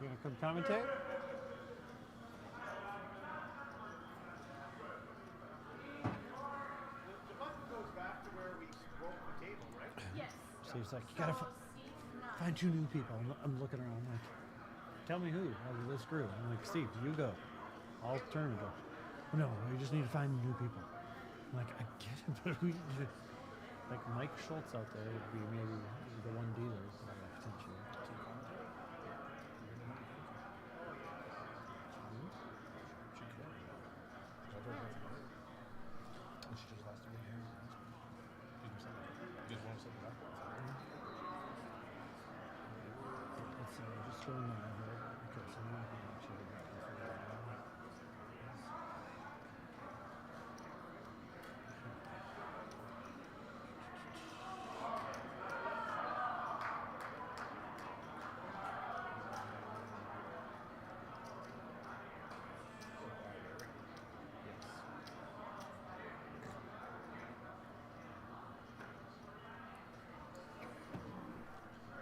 You gonna come commentate? The button goes back to where we broke the table, right? Yes. So he's like, you gotta find 2 new people. I'm looking around. I'm like, tell me who out of this group. I'm like, Steve, you go. I'll turn and go. No, we just need to find new people. I'm like, I get it, but we like Mike Schultz out there would be maybe the one dealer potentially. She just lost again here. You just want to set it up. Let's see, I'm just going live here. Okay, so I'm not going to actually get back and forth.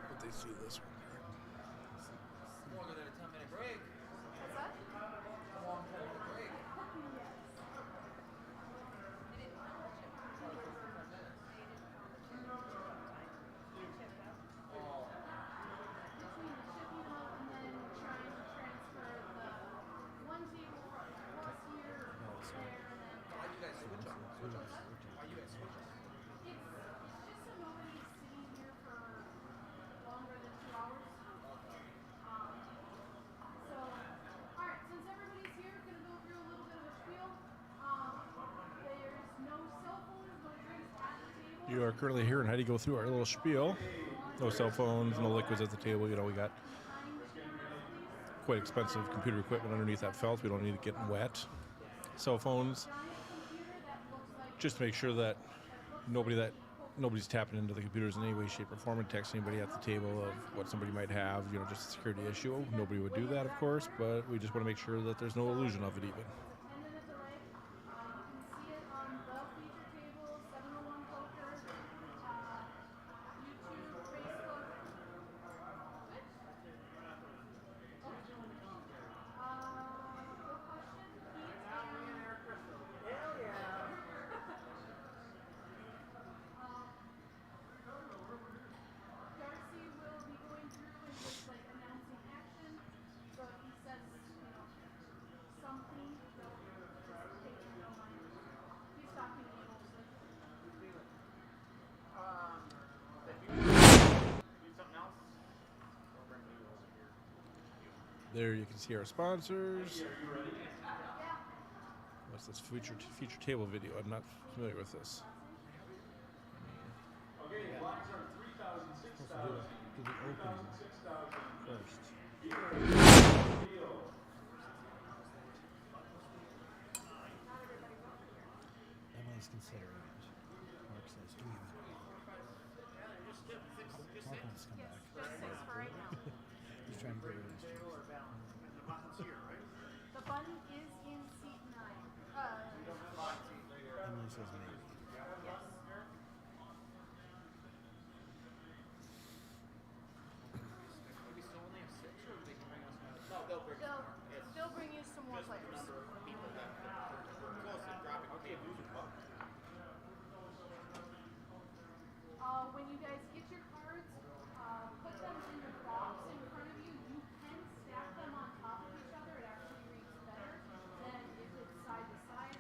But they see this one here. Longer than a 10-minute break. What's that? A long 10-minute break. Why you guys switch on? Switch on that? Why you guys switch on? You are currently hearing Heidi go through our little spiel. No cell phones, no liquids at the table. You know, we got quite expensive computer equipment underneath that felt. We don't need it getting wet. Cell phones, just to make sure that nobody's tapping into the computers in any way, shape, or form and text anybody at the table of what somebody might have. You know, just a security issue. Nobody would do that, of course, but we just want to make sure that there's no illusion of it even. There you can see our sponsors. What's this feature table video? I'm not familiar with this. Do the opening first. Emily's considering it. Mark says, do you? Mark wants to come back. He's trying to get rid of this. The button is in seat 9. Emily says maybe. Yes. Maybe still only have 6, or they can bring us more? No, they'll bring us more. They'll bring you some more players. People that close to dropping the table. When you guys get your cards, put them in the box in front of you. You can stack them on top of each other. It actually reads better than if it's side to side.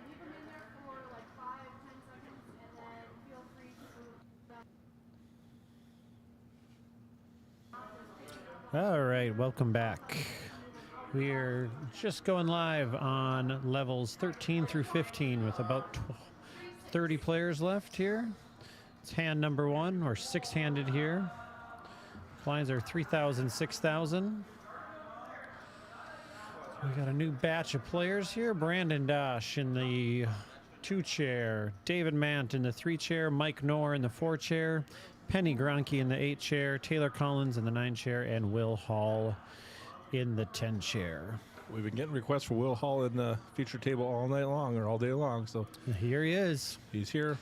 Leave them in there for like 5-10 seconds, and then feel free to move them. All right, welcome back. We're just going live on levels 13 through 15 with about 30 players left here. It's hand number 1. We're 6-handed here. Blinds are 3,000, 6,000. We got a new batch of players here. Brandon Dosh in the 2-chair. David Mant in the 3-chair. Mike Knorr in the 4-chair. Penny Gronke in the 8-chair. Taylor Collins in the 9-chair. And Will Hall in the 10-chair. We've been getting requests for Will Hall in the feature table all night long, or all day long, so Here he is. he's here.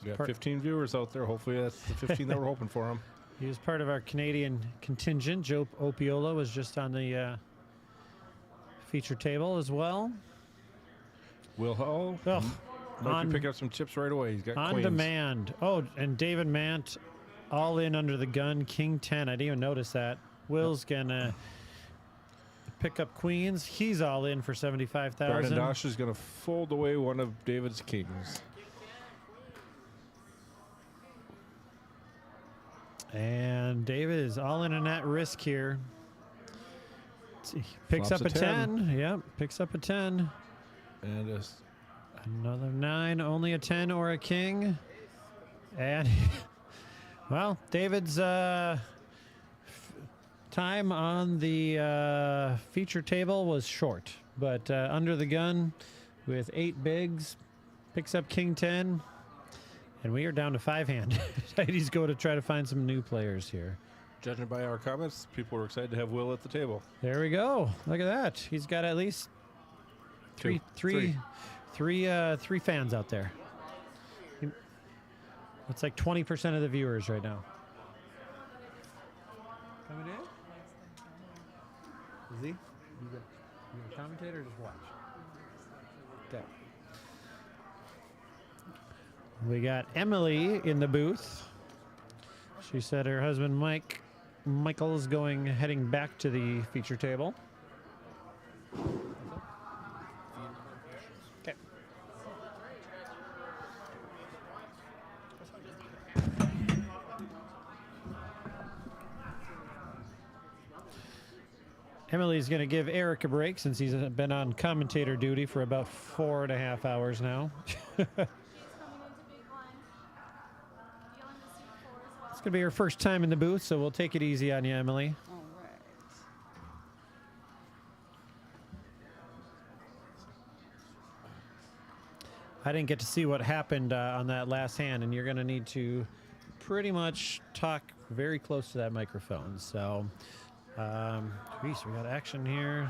We got 15 viewers out there. Hopefully that's the 15 that we're hoping for him. He was part of our Canadian contingent. Joe Opiola was just on the feature table as well. Will Hull Oh, might be picking up some chips right away. He's got on queens. demand. Oh, and David Mant, all in under the gun, King 10. I didn't even notice that. Will's gonna pick up queens. He's all in for 75,000. Brandon Dosh is going to fold away one of David's kings. And David is all in on that risk here. He picks Flops up a a 10. Yep, picks up a 10. And Another 9, only a 10 or a king. And, well, David's time on the feature table was short. But under the gun with 8 bigs, picks up king 10. And we are down to 5-hand. He's going to try to find some new players here. judging by our comments, people were excited to have Will at the table. There we go. Look at that. He's got at least three fans out there. It's like 20% of the viewers right now. Coming in? Is he? You a commentator or just watch? Okay. We got Emily in the booth. She said her husband Michael's heading back to the feature table. Okay. Emily's going to give Eric a break since he's been on commentator duty for about 4.5 hours now. It's going to be her first time in the booth, so we'll take it easy on you, Emily. All right. I didn't get to see what happened on that last hand, and you're going to need to pretty much talk very close to that microphone. So, geez, we got action here.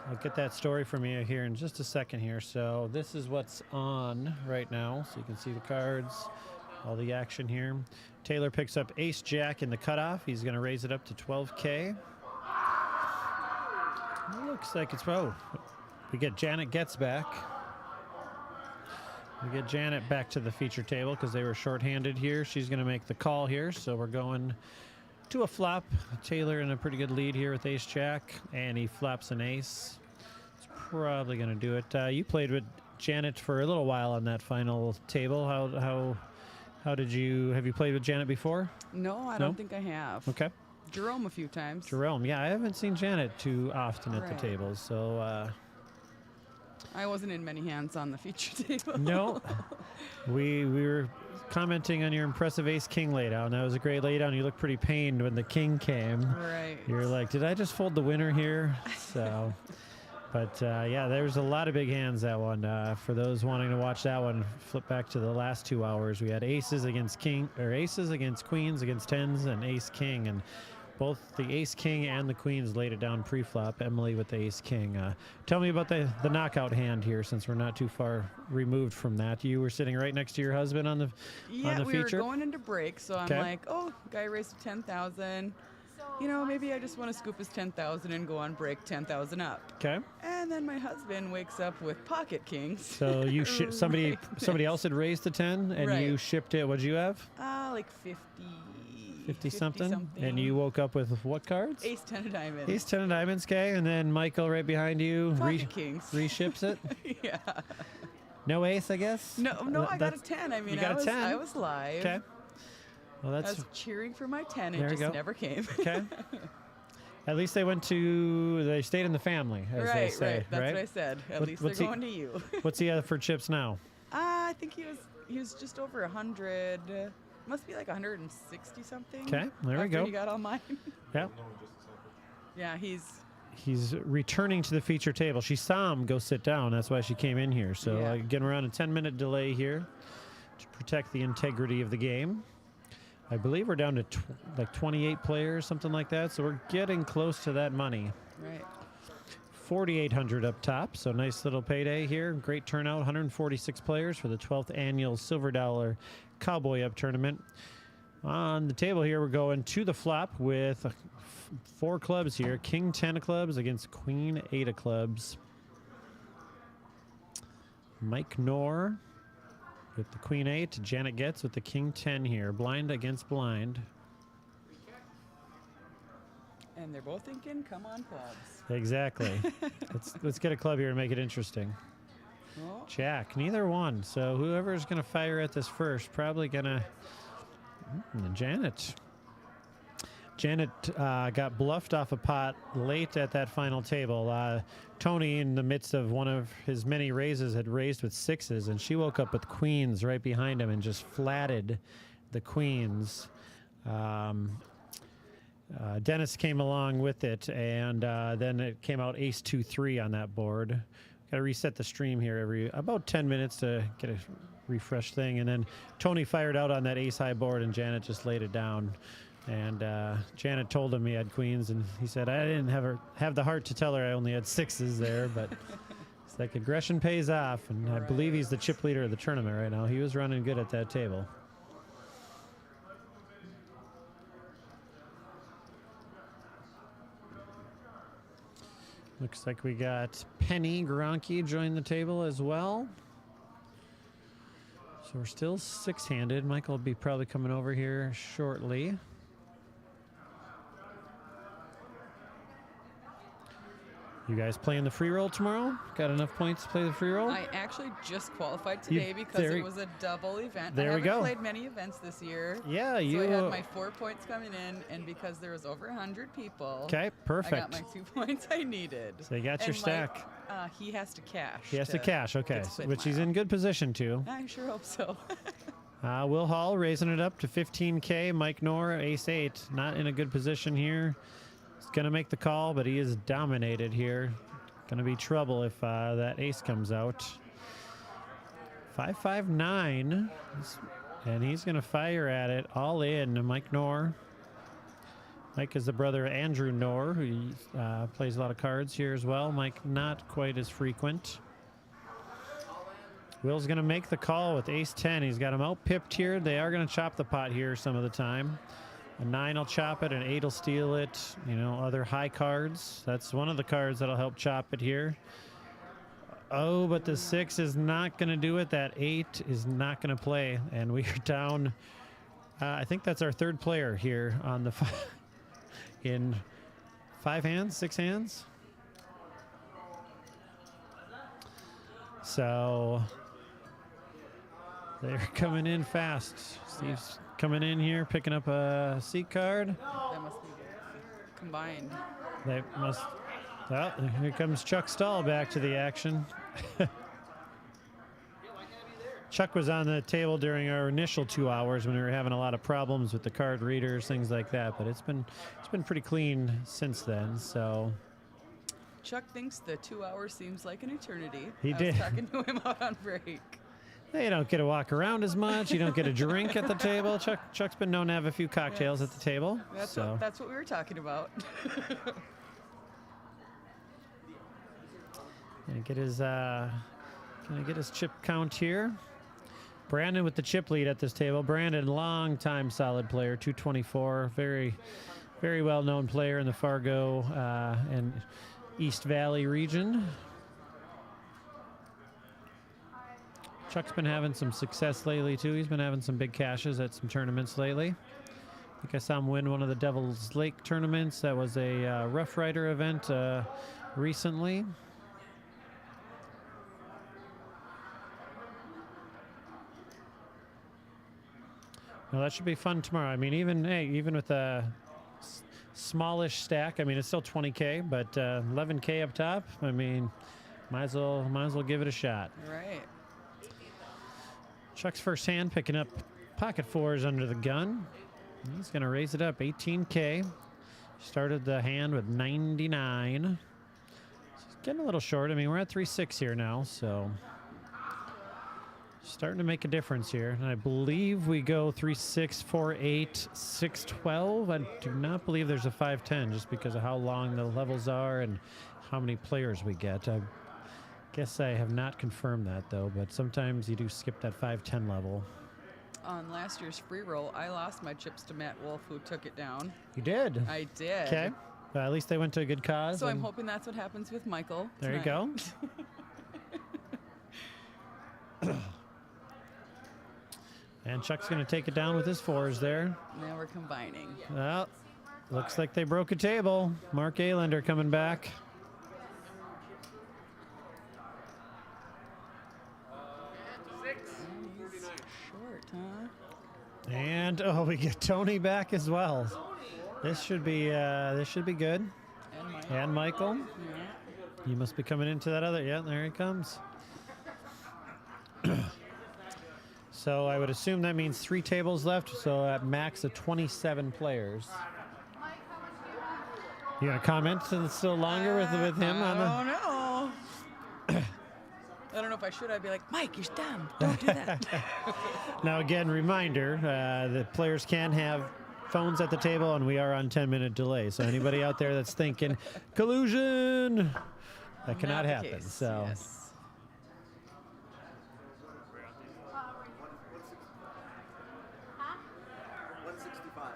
I'll get that story from you here in just a second here. So this is what's on right now, so you can see the cards, all the action here. Taylor picks up ace jack in the cutoff. He's going to raise it up to 12K. It looks like it's, we get Janet Getz back. We get Janet back to the feature table because they were shorthanded here. She's going to make the call here, so we're going to a flop. Taylor in a pretty good lead here with ace jack, and he flops an ace. It's probably going to do it. You played with Janet for a little while on that final table. How did you, have you played with Janet before? No, I don't think I have. Okay. Jerome a few times. Jerome, yeah, I haven't seen Janet too often at the tables, so I wasn't in many hands on the feature table. no. We were commenting on your impressive ace-king laydown. That was a great laydown. You looked pretty pained when the king came. Right. You're like, did I just fold the winner here? So, but yeah, there was a lot of big hands that one. For those wanting to watch that one, flip back to the last 2 hours. We had aces against aces against queens against tens and ace-king, and both the ace-king and the queens laid it down pre-flop. Emily with the ace-king. Tell me about the knockout hand here, since we're not too far removed from that. You were sitting right next to your husband on the we feature? were going into break, so I'm like, oh, guy raised 10,000. You know, maybe I just want to scoop his 10,000 and go on break 10,000 up. Okay. And then my husband wakes up with pocket kings. So you somebody else had raised the 10 and you shipped it. What'd you have? Like 50 something. And you woke up with what cards? Ace 10 of diamonds. Ace 10 of diamonds, okay. And then Michael right behind you pocket kings. Reships it. Yeah. No ace, I guess? No, I got a 10. I mean, you got a 10? I was live. Okay. Well, I was cheering for my 10. There It just never came. Okay. At least they stayed in the family, as they say. Right. That's what I said. At least they're going to you. What's he for chips now? I think he was just over 100. Must be like 160 something. Okay, there we go. He got all mine. Yeah. Yeah, he's returning to the feature table. She saw him go sit down. That's why she came in here. So getting around a 10-minute delay here to protect the integrity of the game. I believe we're down to like 28 players, something like that. So we're getting close to that money. Right. 4,800 up top. So nice little payday here. Great turnout. 146 players for the 12th annual Silver Dollar Cowboy Up tournament. On the table here, we're going to the flop with 4 clubs here. King 10 of clubs against Queen 8 of clubs. Mike Knorr with the Queen 8. Janet Getz with the King 10 here. Blind against blind. And they're both thinking, come on, clubs. Exactly. let's get a club here and make it interesting. Oh, Jack, neither one. So whoever's going to fire at this first, probably going to... Janet. Janet got bluffed off a pot late at that final table. Tony, in the midst of one of his many raises, had raised with 6s, and she woke up with queens right behind him and just flatted the queens. Dennis came along with it, and then it came out ace 2-3 on that board. Got to reset the stream here every about 10 minutes to get a refresh thing, and then Tony fired out on that ace high board, and Janet just laid it down. And Janet told him he had queens, and he said, I didn't have the heart to tell her I only had 6s there, but it's like aggression pays off, and I believe he's the chip leader of the tournament right now. He was running good at that table. Looks like we got Penny Gronke join the table as well. So we're still 6-handed. Michael will be probably coming over here shortly. You guys playing the free roll tomorrow? Got enough points to play the free roll? I actually just qualified today because it was a double event. There we go. I haven't played many events this year. Yeah, so you... I had my 4 points coming in, and because there was over 100 people, okay, perfect. I got my 2 points I needed. So you got your stack. He has to cash. He has to cash, okay, which he's tomorrow. in good position to. I sure hope so. Will Hall raising it up to 15K. Mike Knorr, ace 8, not in a good position here. He's going to make the call, but he is dominated here. Going to be trouble if that ace comes out. 5-5-9, and he's going to fire at it all in. Mike Knorr. Mike is the brother of Andrew Knorr, who plays a lot of cards here as well. Mike not quite as frequent. Will's going to make the call with ace 10. He's got him out pipped here. They are going to chop the pot here some of the time. A 9 will chop it, an 8 will steal it. You know, other high cards. That's one of the cards that'll help chop it here. Oh, but the 6 is not going to do it. That 8 is not going to play. And we are down. I think that's our 3rd player here on the in 5 hands, 6 hands. So they're coming in fast. Steve's coming in here, picking up a seat card. That must be combined. They must. Well, here comes Chuck Stahl back to the action. Chuck was on the table during our initial 2 hours when we were having a lot of problems with the card readers, things like that. But it's been pretty clean since then. So Chuck thinks the 2 hours seems like an eternity. He did. I was talking to him out on break. You don't get to walk around as much. You don't get a drink at the table. Chuck's been known to have a few cocktails at the table. That's what we were talking about. Gonna get his chip count here. Brandon with the chip lead at this table. Brandon, long time solid player, 224. Very, very well known player in the Fargo and East Valley region. Chuck's been having some success lately, too. He's been having some big cashes at some tournaments lately. I think I saw him win one of the Devil's Lake tournaments. That was a Rough Rider event recently. Well, that should be fun tomorrow. I mean, even with a smallish stack, I mean, it's still 20K, but 11K up top. I mean, might as well give it a shot. Right. Chuck's first hand picking up pocket 4s under the gun. He's going to raise it up 18K. Started the hand with 99. He's getting a little short. I mean, we're at 3-6 here now, so starting to make a difference here. And I believe we go 3-6, 4-8, 6-12. I do not believe there's a 5-10 just because of how long the levels are and how many players we get. I guess I have not confirmed that, though, but sometimes you do skip that 5-10 level. on last year's free roll, I lost my chips to Matt Wolf, who took it down. You did. I did. Okay. At least they went to a good cause. So I'm and hoping that's what happens with Michael. There you tonight. go. And Chuck's going to take it down with his 4s there. Now we're combining. Well, looks like they broke a table. Mark Aylander coming back. Short, huh? And we get Tony back as well. This should be good. And Michael. Yeah. You must be coming into that other. Yeah, there he comes. So I would assume that means 3 tables left. So at max of 27 players. Mike, how much do you want? You gonna comment still longer with him on the? Oh no. I don't know if I should. I'd be like, Mike, you're dumb. Don't do that. Now again, reminder: the players can have phones at the table, and we are on 10-minute delay. So anybody out there that's thinking collusion, that cannot Not the happen. case, So. yes. Huh? 165.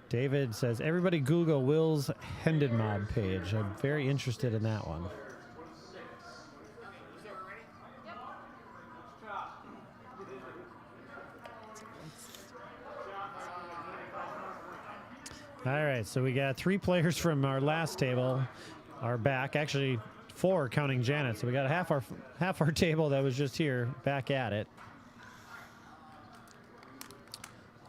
David says, everybody Google Will's Hendenmob page. I'm very interested in that one. All right, so we got 3 players from our last table are back. Actually, 4 counting Janet. So we got half our table that was just here back at it.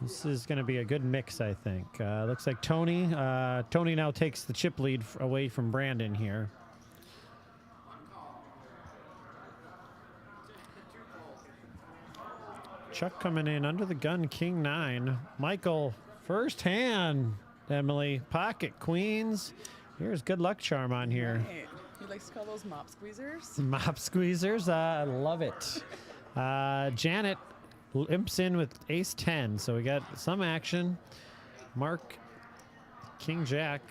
This is going to be a good mix, I think. Looks like Tony now takes the chip lead away from Brandon here. Chuck coming in under the gun, King 9. Michael, first hand. Emily, pocket queens. Here's good luck charm on here. Right. He likes to call those mop squeezers. Mop squeezers, I love it. Janet limps in with ace 10, so we got some action. Mark, King Jack,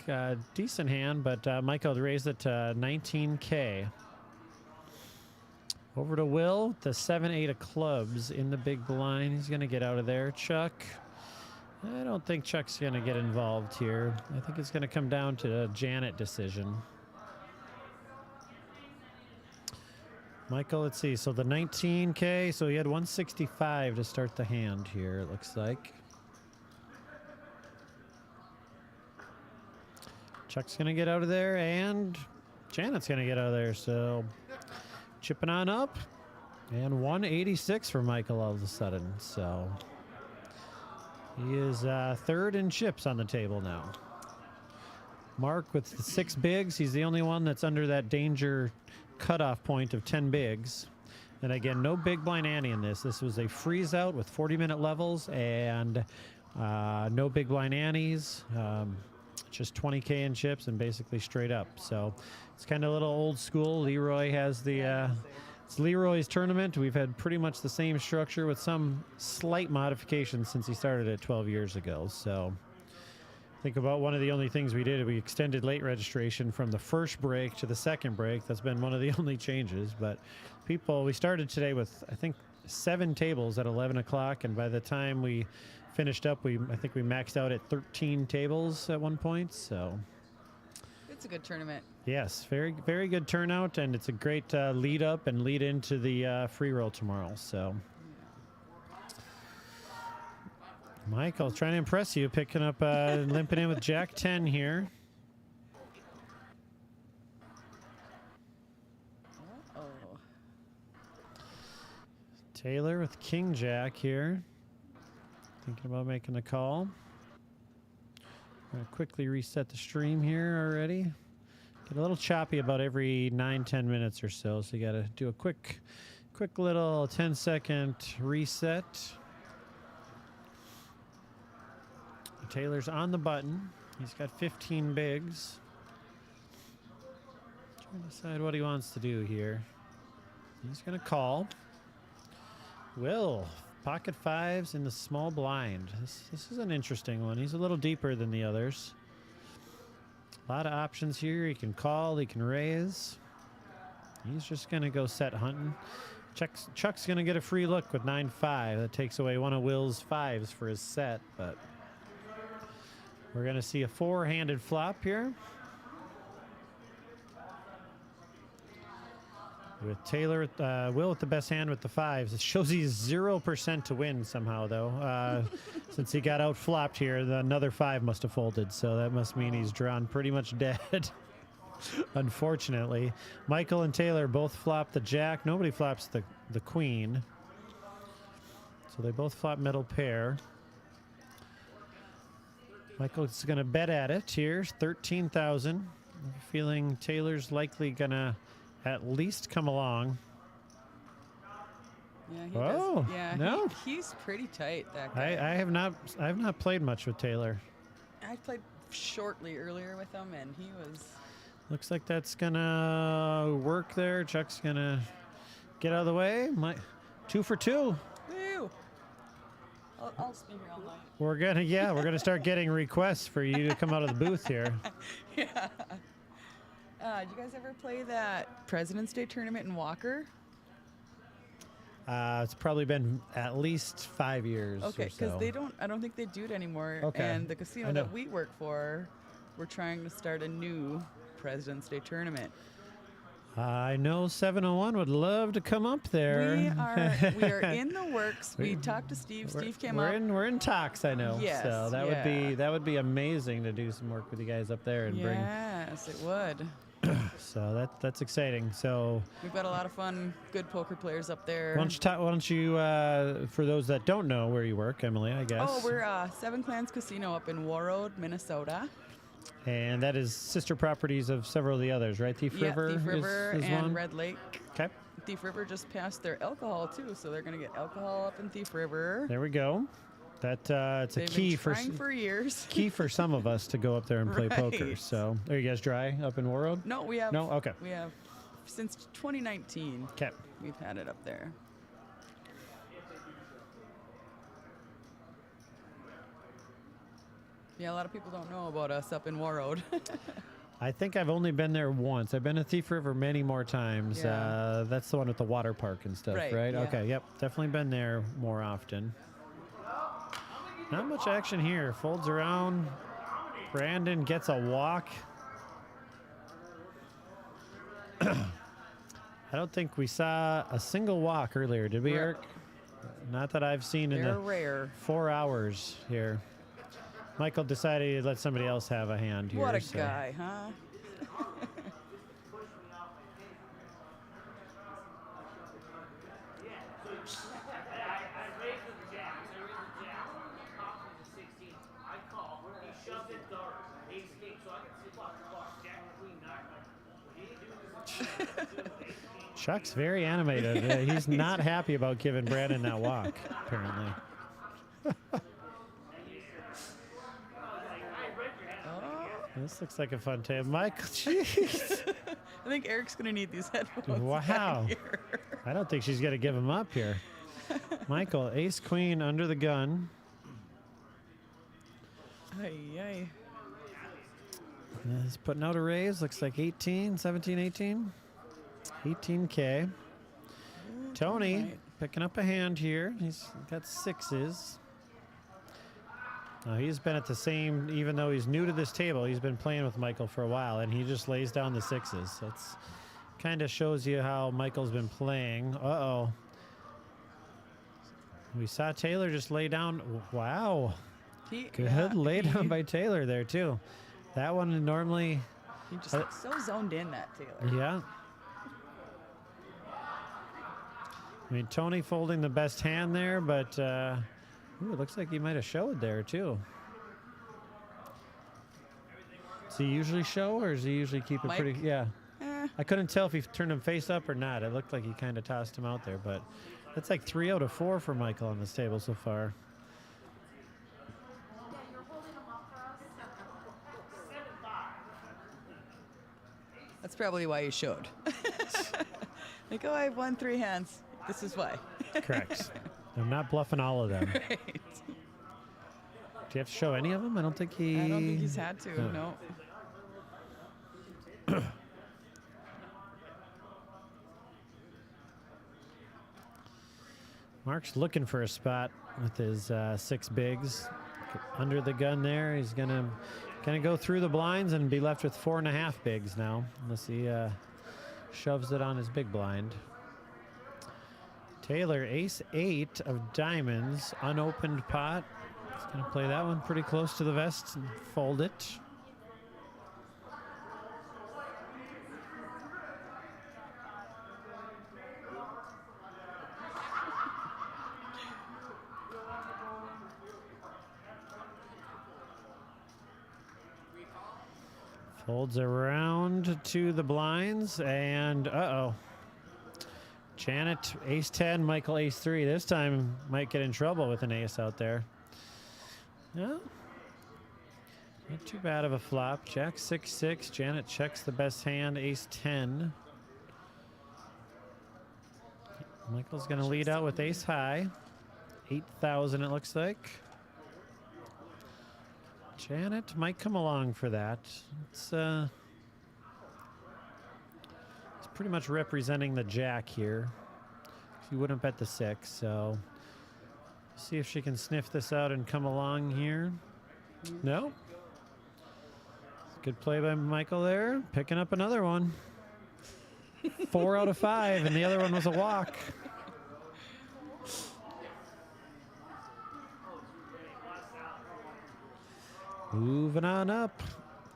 decent hand, but Michael raised it to 19K. Over to Will, the 7-8 of clubs in the big blind. He's going to get out of there. Chuck, I don't think Chuck's going to get involved here. I think it's going to come down to a Janet decision. Michael, let's see. So the 19K, so he had 165 to start the hand here, it looks like. Chuck's going to get out of there, and Janet's going to get out of there. So chipping on up, and 186 for Michael all of a sudden. So he is 3rd in chips on the table now. Mark with the 6 bigs. He's the only one that's under that danger cutoff point of 10 bigs. And again, no big blind ante in this. This was a freeze out with 40-minute levels and no big blind antes. Just 20K in chips and basically straight up. So it's kind of a little old school. Leroy has the it's Leroy's tournament. We've had pretty much the same structure with some slight modifications since he started it 12 years ago. So think about one of the only things we did. We extended late registration from the first break to the second break. That's been one of the only changes. But we started today with, I think, 7 tables at 11 o'clock. And by the time we finished up, I think we maxed out at 13 tables at one point. So It's a good tournament. yes, very, very good turnout. And it's a great lead up and lead into the free roll tomorrow. So Michael, trying to impress you, picking up, limping in with Jack 10 here. Oh. Taylor with King Jack here. Thinking about making the call. I'm going to quickly reset the stream here already. Get a little choppy about every 9-10 minutes or so. So you got to do a quick little 10-second reset. Taylor's on the button. He's got 15 bigs. Trying to decide what he wants to do here. He's going to call. Will, pocket 5s in the small blind. This is an interesting one. He's a little deeper than the others. A lot of options here. He can call, he can raise. He's just going to go set hunting. Chuck's going to get a free look with 9-5. That takes away one of Will's 5s for his set, but we're going to see a 4-handed flop here. With Taylor, Will with the best hand with the 5s. It shows he's 0% to win somehow, though. Since he got out flopped here, another 5 must have folded, so that must mean he's drawn pretty much dead. Unfortunately, Michael and Taylor both flop the jack. Nobody flops the queen. So they both flop middle pair. Michael's going to bet at it. Here's 13,000. Feeling Taylor's likely going to at least come along. Yeah, he Oh, does. Yeah, no. He's pretty tight, that guy. I have not played much with Taylor. I played shortly earlier with him, and he was... Looks like that's gonna work there. Chuck's gonna get out of the way. 2 for 2. Woo! I'll spin here all night. We're gonna start getting requests for you to come out of the booth here. Yeah. Did you guys ever play that President's Day tournament in Walker? It's probably been at least 5 years. Okay, or so. because I don't think they do it anymore. Okay. And the casino I know. that we work for, we're trying to start a new President's Day tournament. I know 701 would love to come up there. We are in the works. We talked to Steve. Steve came up. We're in talks, I know. Yes, So that would be amazing to do some work with you guys up there and bring. Yes, it would. So that's exciting. So We've got a lot of fun, good poker players up there. why don't you for those that don't know where you work, Emily, I guess. Oh, we're Seven Clans Casino up in Warroad, Minnesota. And that is sister properties of several of the others, right? Thief River, Thief River is and one. Red Lake. Okay, Thief River just passed their alcohol too, so they're going to get alcohol up in Thief River. there we go. That it's They've a key been for trying for years. key for some of us to go up there and play poker. Right. So, are you guys dry up in Warroad? No, we have. No? Okay. We have since 2019. Okay. We've had it up there. Yeah, a lot of people don't know about us up in Warroad. I think I've only been there once. I've been to Thief River many more times. Yeah. That's the one with the water park and stuff, Right, right? yeah. Okay, yep. Definitely been there more often. Not much action here. Folds around. Brandon gets a walk. I don't think we saw a single walk earlier, did we, Right. Eric? Not that I've seen in They're the rare. 4 hours here. Michael decided to let somebody else have a hand here. What a so- guy, huh? Chuck's very animated. He's not happy about giving Brandon that walk, apparently. This looks like a fun table. Michael, jeez. I think Eric's going to need these headphones. Wow. back here. I don't think she's going to give him up here. Michael, ace queen under the gun. Ay, ay. He's putting out a raise. Looks like 18, 17, 18. 18K. Tony Right. picking up a hand here. He's got 6s. He's been at the same, even though he's new to this table, he's been playing with Michael for a while, and he just lays down the 6s. That's kind of shows you how Michael's been playing. Uh-oh. We saw Taylor just lay down. Wow. Good lay down by Taylor there, too. That one normally... He just looks so zoned in, that Taylor. Yeah. I mean, Tony folding the best hand there, but ooh, it looks like he might have showed there, too. Does he usually show, or does he usually keep it Mike? pretty... Yeah. Eh, I couldn't tell if he turned him face up or not. It looked like he kind of tossed him out there, but that's like 3 out of 4 for Michael on this table so far. Yeah, you're holding them up for us. that's probably why he showed. Like, oh, I have won 3 hands. This is why. Correct. I'm not bluffing all of them. Right. Do you have to show any of them? I don't think he... I don't think he's had to, No. no. Mark's looking for a spot with his 6 bigs. Under the gun there, he's gonna go through the blinds and be left with 4.5 bigs now, unless he shoves it on his big blind. Taylor, ace 8 of diamonds, unopened pot. He's gonna play that one pretty close to the vest and fold it. Folds around to the blinds, and uh-oh. Janet, ace 10, Michael, ace 3. This time might get in trouble with an ace out there. No, not too bad of a flop. Jack 6-6. Janet checks the best hand, ace 10. Michael's going to lead out with ace high. 8,000 it looks like. Janet might come along for that. It's pretty much representing the jack here. She wouldn't bet the 6, so see if she can sniff this out and come along here. No. Good play by Michael there. Picking up another one. 4 out of 5, and the other one was a walk. Moving on up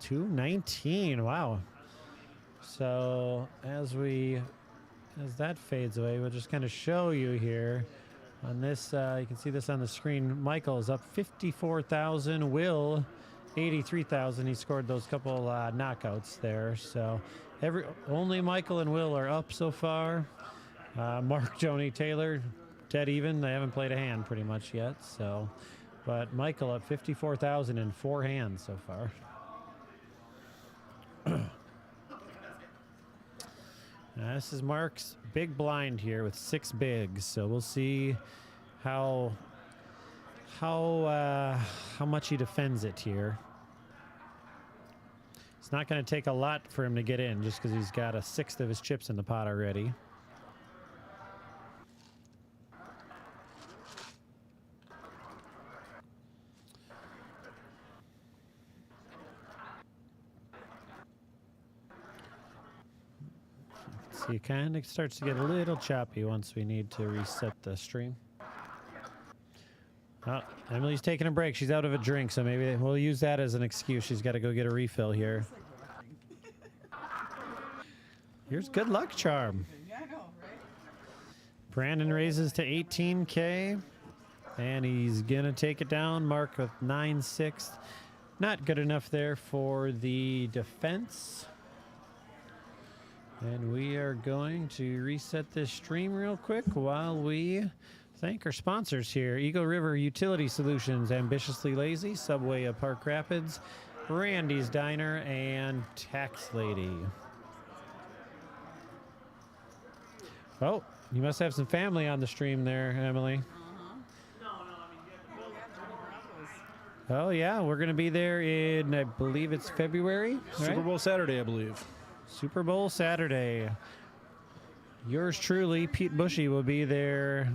to 19. Wow. So as that fades away, we'll just kind of show you here on this. You can see this on the screen. Michael is up 54,000. Will 83,000. He scored those couple knockouts there. So only Michael and Will are up so far. Mark, Joni, Taylor, dead even. They haven't played a hand pretty much yet. So. But Michael up 54,000 in 4 hands so far. This is Mark's big blind here with 6 bigs. So we'll see how much he defends it here. It's not going to take a lot for him to get in, just because he's got 1/6 of his chips in the pot already. It kind of starts to get a little choppy once we need to reset the stream. Oh, Emily's taking a break. She's out of a drink, so maybe we'll use that as an excuse. She's got to go get a refill here. Here's good luck charm. Yeah, I know, right? Brandon raises to 18K, and he's going to take it down. Mark with 9/6. Not good enough there for the defense. And we are going to reset this stream real quick while we thank our sponsors here. Eagle River Utility Solutions, Ambitiously Lazy, Subway of Park Rapids, Randy's Diner, and Tax Lady. Oh, you must have some family on the stream there, Emily. Oh, yeah, we're going to be there in, I believe it's February, right? Super Bowl Saturday, I believe. Super Bowl Saturday. Yours truly, Pete Bushy, will be there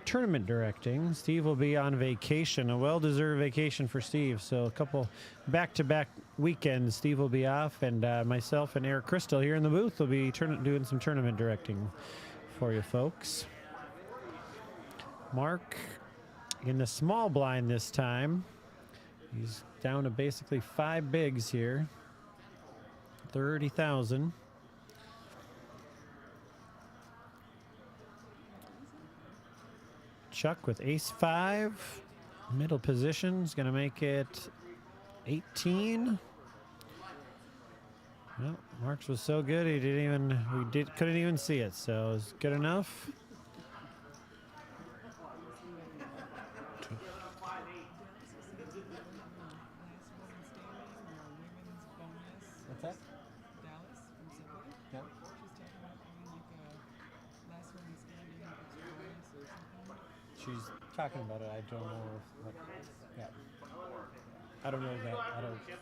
tournament directing. Steve will be on vacation, a well-deserved vacation for Steve. So a couple back-to-back weekends, Steve will be off, and myself and Eric Crystal here in the booth will be doing some tournament directing for you folks. Mark in the small blind this time. He's down to basically 5 bigs here. 30,000. Chuck with ace 5. Middle position is going to make it 18. Well, Mark's was so good he couldn't even see it, so it's good enough. What's that? Dallas from Subway. Yeah. She's talking about doing like a last one standing or something. She's talking about it. I don't know if, yeah. I don't know that.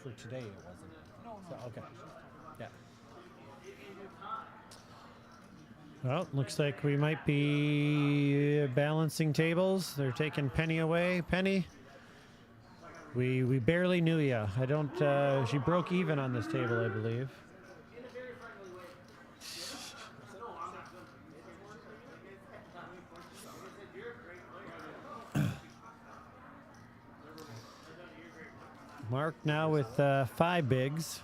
For today it wasn't. No, So, okay. Yeah. Well, looks like we might be balancing tables. They're taking Penny away. Penny, we barely knew ya. I don't. She broke even on this table, I believe. Mark now with 5 bigs.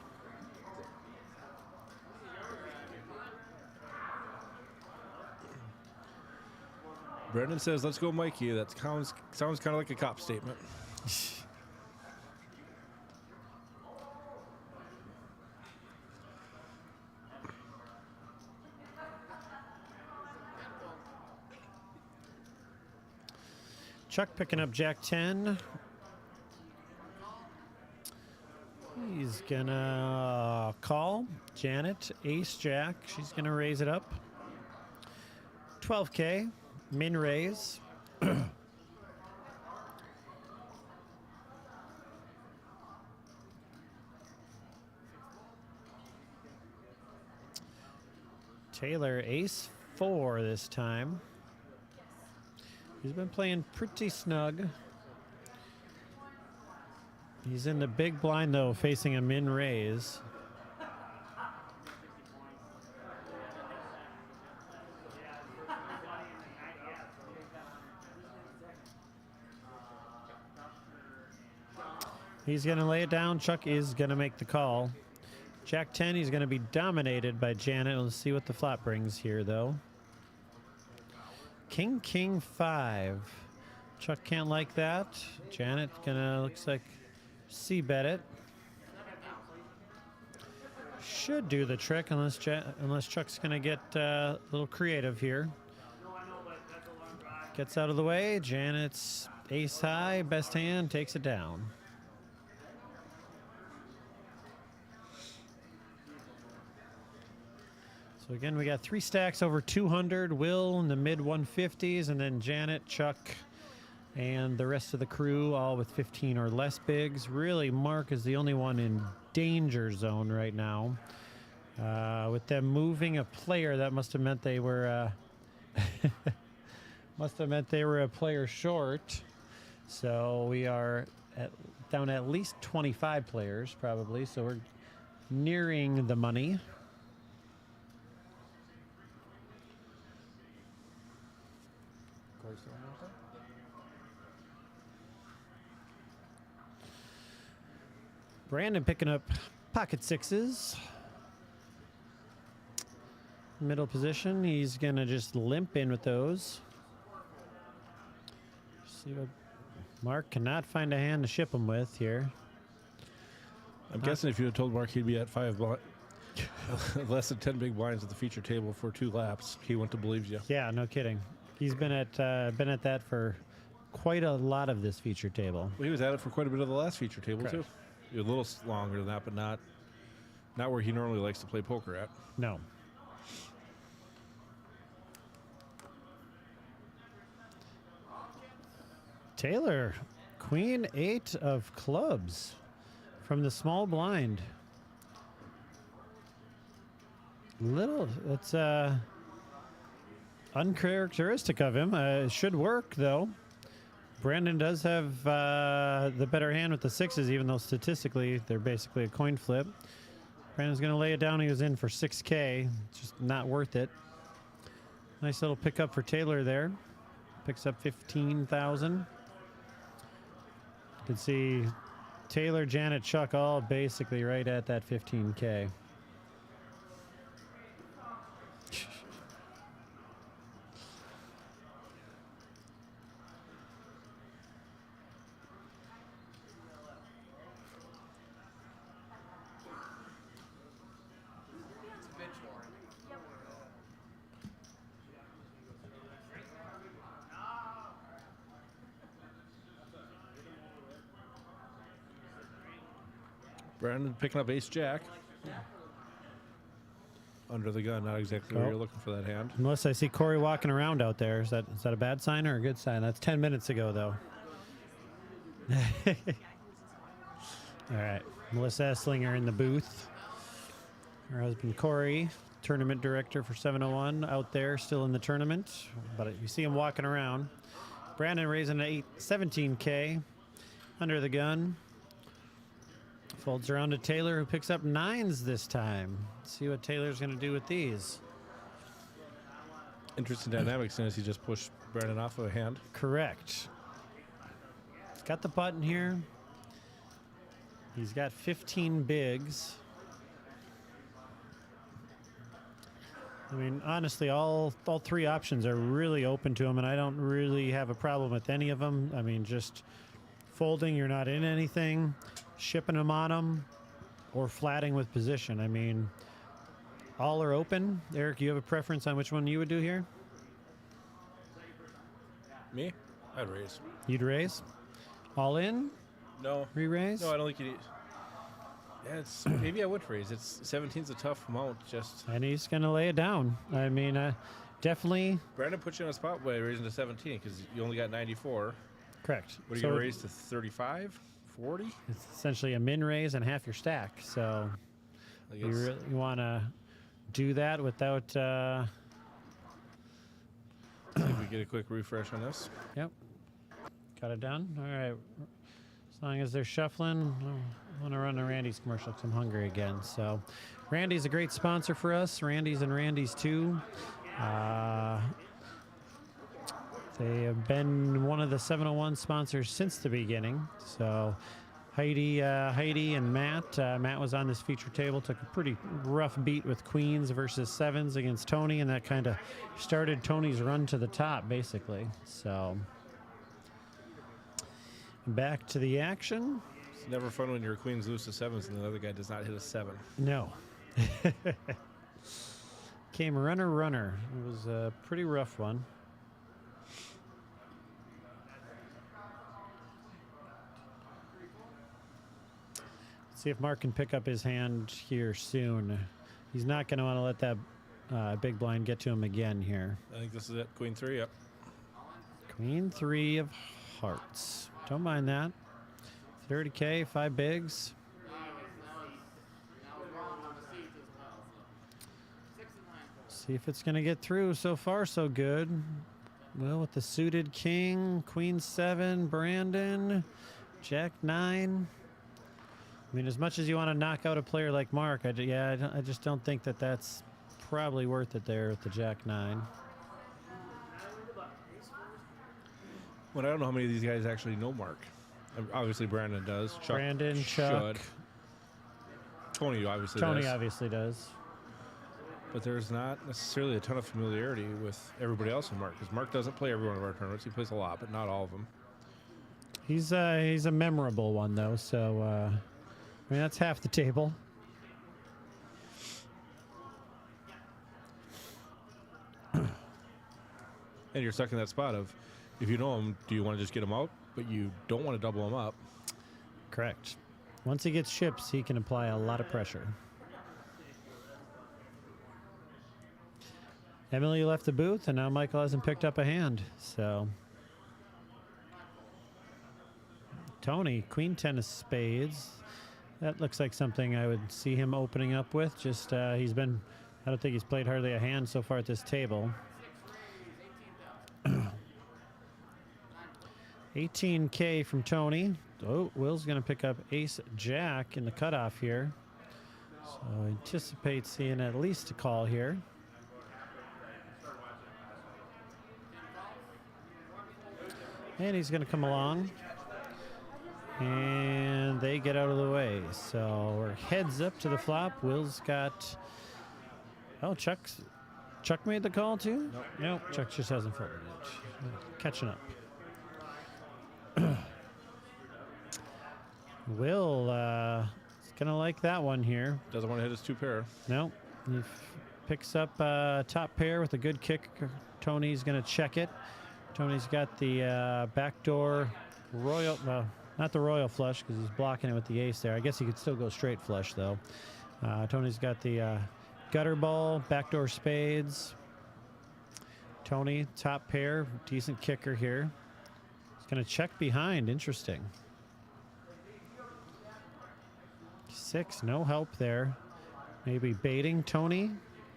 Brendan says, "Let's go, Mikey." That sounds kind of like a cop statement. Chuck picking up Jack 10. He's gonna call Janet Ace Jack. She's gonna raise it up. 12K, min raise. Taylor Ace 4 this time. He's been playing pretty snug. He's in the big blind, though, facing a min raise. He's going to lay it down. Chuck is going to make the call. Jack 10, he's going to be dominated by Janet. Let's see what the flop brings here, though. King, King 5. Chuck can't like that. Janet gonna, looks like, c-bet it. Should do the trick unless Chuck's gonna get a little creative here. Gets out of the way. Janet's ace high, best hand, takes it down. So again, we got 3 stacks over 200. Will in the mid 150s, and then Janet, Chuck, and the rest of the crew all with 15 or less bigs. Really, Mark is the only one in danger zone right now. With them moving a player, that must have meant they were a player short. So we are down at least 25 players probably. So we're nearing the money. Brandon picking up pocket 6s. Middle position, he's gonna just limp in with those. See what Mark cannot find a hand to ship him with here. I'm guessing if you had told Mark he'd be at 5 less than 10 big blinds at the feature table for 2 laps, he wouldn't have believed you. Yeah, no kidding. He's been at that for quite a lot of this feature table. Well, he was at it for quite a bit of the last feature table too. A little longer than that, but not where he normally likes to play poker at. No. Taylor, Queen 8 of clubs from the small blind. That's uncharacteristic of him. It should work though. Brandon does have the better hand with the 6s, even though statistically they're basically a coin flip. Brandon's going to lay it down. He was in for 6K. It's just not worth it. Nice little pickup for Taylor there. Picks up 15,000. You can see Taylor, Janet, Chuck all basically right at that 15K. Brandon picking up ace jack. Under the gun, not exactly where you're looking for that hand. Unless I see Corey walking around out there. Is that a bad sign or a good sign? That's 10 minutes ago, though. All right. Melissa Esslinger in the booth. Her husband, Corey. tournament director for 701, out there still in the tournament. But you see him walking around. Brandon raising an 17K under the gun. Folds around to Taylor, who picks up 9s this time. See what Taylor's going to do with these. Interesting dynamics since he just pushed Brandon off of a hand. Correct. He's got the button here. He's got 15 bigs. I mean, honestly, all three options are really open to him, and I don't really have a problem with any of them. I mean, just folding, you're not in anything, shipping them on them, or flatting with position. I mean, all are open. Eric, you have a preference on which one you would do here? Me? I'd raise. You'd raise? All in? No. Re-raise? No, I don't think you'd. Yeah, it's maybe I would raise. It's 17's a tough amount. Just And he's going to lay it down. I mean, definitely. Brandon put you on a spot by raising to 17 because you only got 94. Correct. What are you gonna raise to 35, 40? It's essentially a min raise and half your stack. So you really want to do that without. See if we get a quick refresh on this. Yep. Got it done. All right. As long as they're shuffling, I want to run a Randy's commercial because I'm hungry again. So, Randy's a great sponsor for us. Randy's and Randy's too. They have been one of the 701 sponsors since the beginning. So, Heidi and Matt. Matt was on this feature table, took a pretty rough beat with queens versus 7s against Tony, and that kind of started Tony's run to the top, basically. So, back to the action. It's never fun when your queens lose to 7s and the other guy does not hit a 7. No. Came runner. It was a pretty rough one. See if Mark can pick up his hand here soon. He's not going to want to let that big blind get to him again here. I think this is it. Queen 3, yep. Queen 3 of hearts. Don't mind that. 30K, 5 bigs. See if it's going to get through. So far, so good. Well, with the suited king, Queen 7, Brandon, Jack 9. I mean, as much as you want to knock out a player like Mark, I just don't think that that's probably worth it there with the Jack 9. Well, I don't know how many of these guys actually know Mark. Obviously, Brandon does. Chuck Brandon, should. Chuck. Tony obviously Tony does. obviously does. But there's not necessarily a ton of familiarity with everybody else in Mark, because Mark doesn't play every one of our tournaments. He plays a lot, but not all of them. He's a memorable one, though, so I mean, that's half the table. And you're stuck in that spot of, if you know him, do you want to just get him out? But you don't want to double him up. Correct. Once he gets chips, he can apply a lot of pressure. Emily left the booth, and now Michael hasn't picked up a hand. So Tony, Queen 10 of spades. That looks like something I would see him opening up with. Just I don't think he's played hardly a hand so far at this table. 18K from Tony. Oh, Will's going to pick up ace jack in the cutoff here. So anticipate seeing at least a call here. And he's going to come along. And they get out of the way. So we're heads up to the flop. Will's got... Oh, Chuck made the call too? Nope, Chuck just hasn't folded it. Catching up. Will is going to like that one here. Doesn't want to hit his 2 pair. Nope. He picks up top pair with a good kick. Tony's going to check it. Tony's got the backdoor royal... not the royal flush because he's blocking it with the ace there. I guess he could still go straight flush, though. Tony's got the gutter ball, backdoor spades. Tony, top pair, decent kicker here. He's going to check behind. Interesting. 6, no help there. Maybe baiting Tony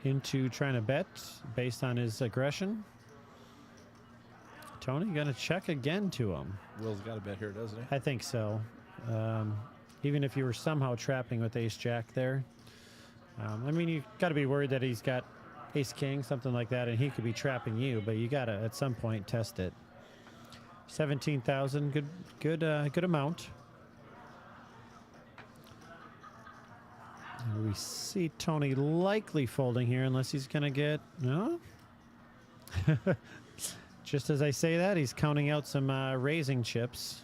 into trying to bet based on his aggression. Tony going to check again to him. Will's got a bet here, doesn't he? I think so. Even if you were somehow trapping with ace jack there. I mean, you got to be worried that he's got ace king, something like that, and he could be trapping you, but you got to at some point test it. 17,000, good amount. And we see Tony likely folding here unless he's going to get, no? Just as I say that, he's counting out some raising chips.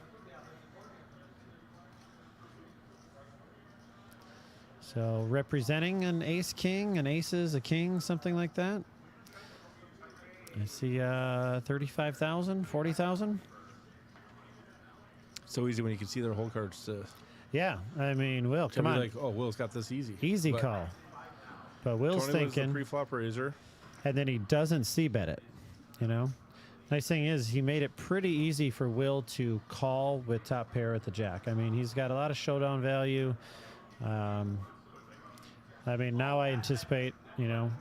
So representing an ace king, an aces, a king, something like that. I see 35,000, 40,000. So easy when you can see their whole cards. Yeah, I mean, Will, come on. Like, oh, Will's got this easy. Easy But call. But Will's Tony was the thinking, pre-flop raiser. and then he doesn't c-bet it, you know? Nice thing is he made it pretty easy for Will to call with top pair at the jack. I mean, he's got a lot of showdown value. I mean, now I anticipate, you know,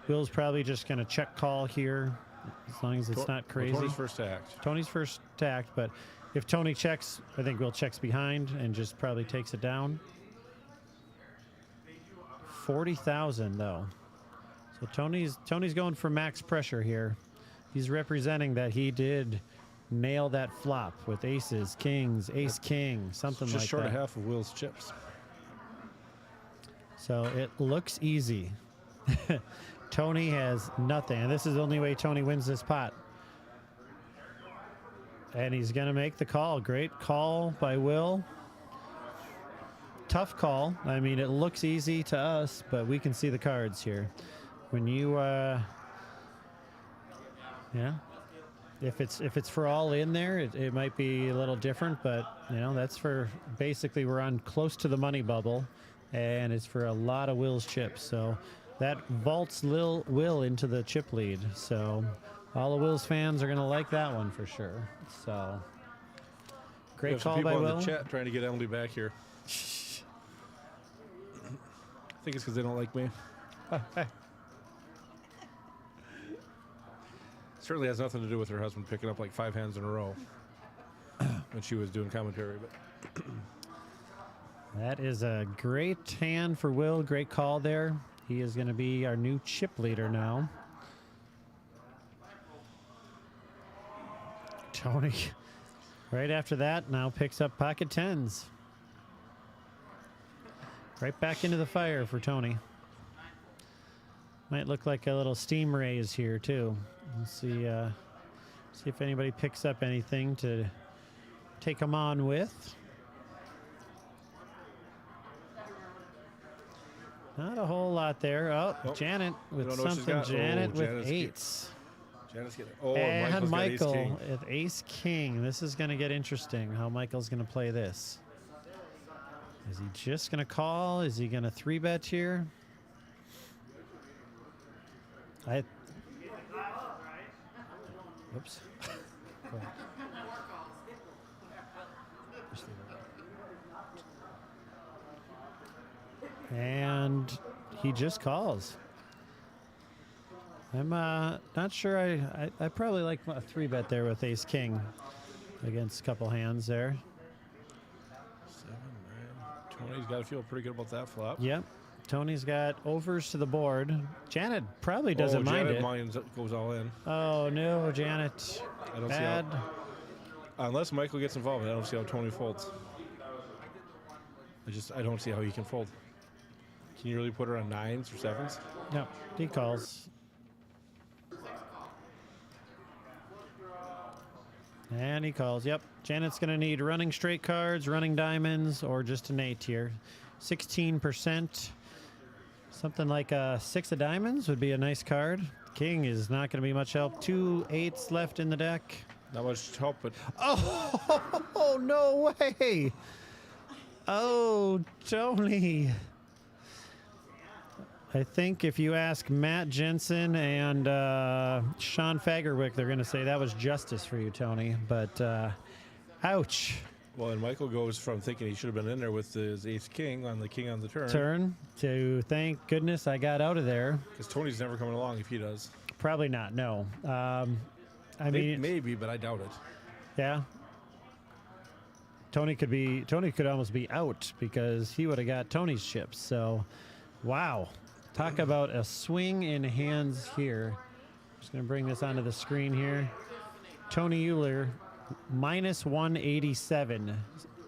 Will's probably just going to check call here as long as it's not crazy. Tony's first act. Tony's first act, but if Tony checks, I think Will checks behind and just probably takes it down. 40,000 though. So Tony's going for max pressure here. He's representing that he did nail that flop with aces, kings, ace, king, something like that. Just short of half of Will's chips. So it looks easy. Tony has nothing, and this is the only way Tony wins this pot. And he's going to make the call. Great call by Will. Tough call. I mean, it looks easy to us, but we can see the cards here. When you, yeah, if it's for all in there, it might be a little different, but you know, that's for basically we're on close to the money bubble, and it's for a lot of Will's chips. So that vaults Will into the chip lead. So all the Will's fans are going to like that one for sure. So great call by Will. People in the chat trying to get Emily back here. I think it's because they don't like me. Certainly has nothing to do with her husband picking up like 5 hands in a row when she was doing commentary. But that is a great hand for Will. Great call there. He is going to be our new chip leader now. Tony, right after that, now picks up pocket tens. Right back into the fire for Tony. Might look like a little steam raise here too. Let's see if anybody picks up anything to take him on with. Not a whole lot there. Oh, Janet with something. Janet with eights. Janet's getting. And Michael with ace king. This is going to get interesting. How Michael's going to play this. Is he just going to call? Is he going to 3-bet here? Oops. And he just calls. I'm not sure. I probably like a 3-bet there with ace king against a couple hands there. 7, 9. Tony's got to feel pretty good about that flop. Yep. Tony's got overs to the board. Janet probably doesn't mind it. Janet goes all in. Oh no, Janet. I don't Bad. see how, unless Michael gets involved, I don't see how Tony folds. I don't see how he can fold. Can you really put her on 9s or 7s? No, he calls. And he calls. Yep. Janet's going to need running straight cards, running diamonds, or just an 8 here. 16%. Something like a 6 of diamonds would be a nice card. King is not going to be much help. 2 8s left in the deck. Not much help, but... Oh, no way. Oh, Tony. I think if you ask Matt Jensen and Sean Fagerwick, they're going to say that was justice for you, Tony. But, ouch. Well, and Michael goes from thinking he should have been in there with his ace king on the Turn to thank goodness I got out of there. Because Tony's never coming along if he does. Probably not. No. I mean, maybe, but I doubt it. yeah. Tony could almost be out because he would have got Tony's chips. So, wow. Talk about a swing in hands here. Just going to bring this onto the screen here. Tony Euler, minus 187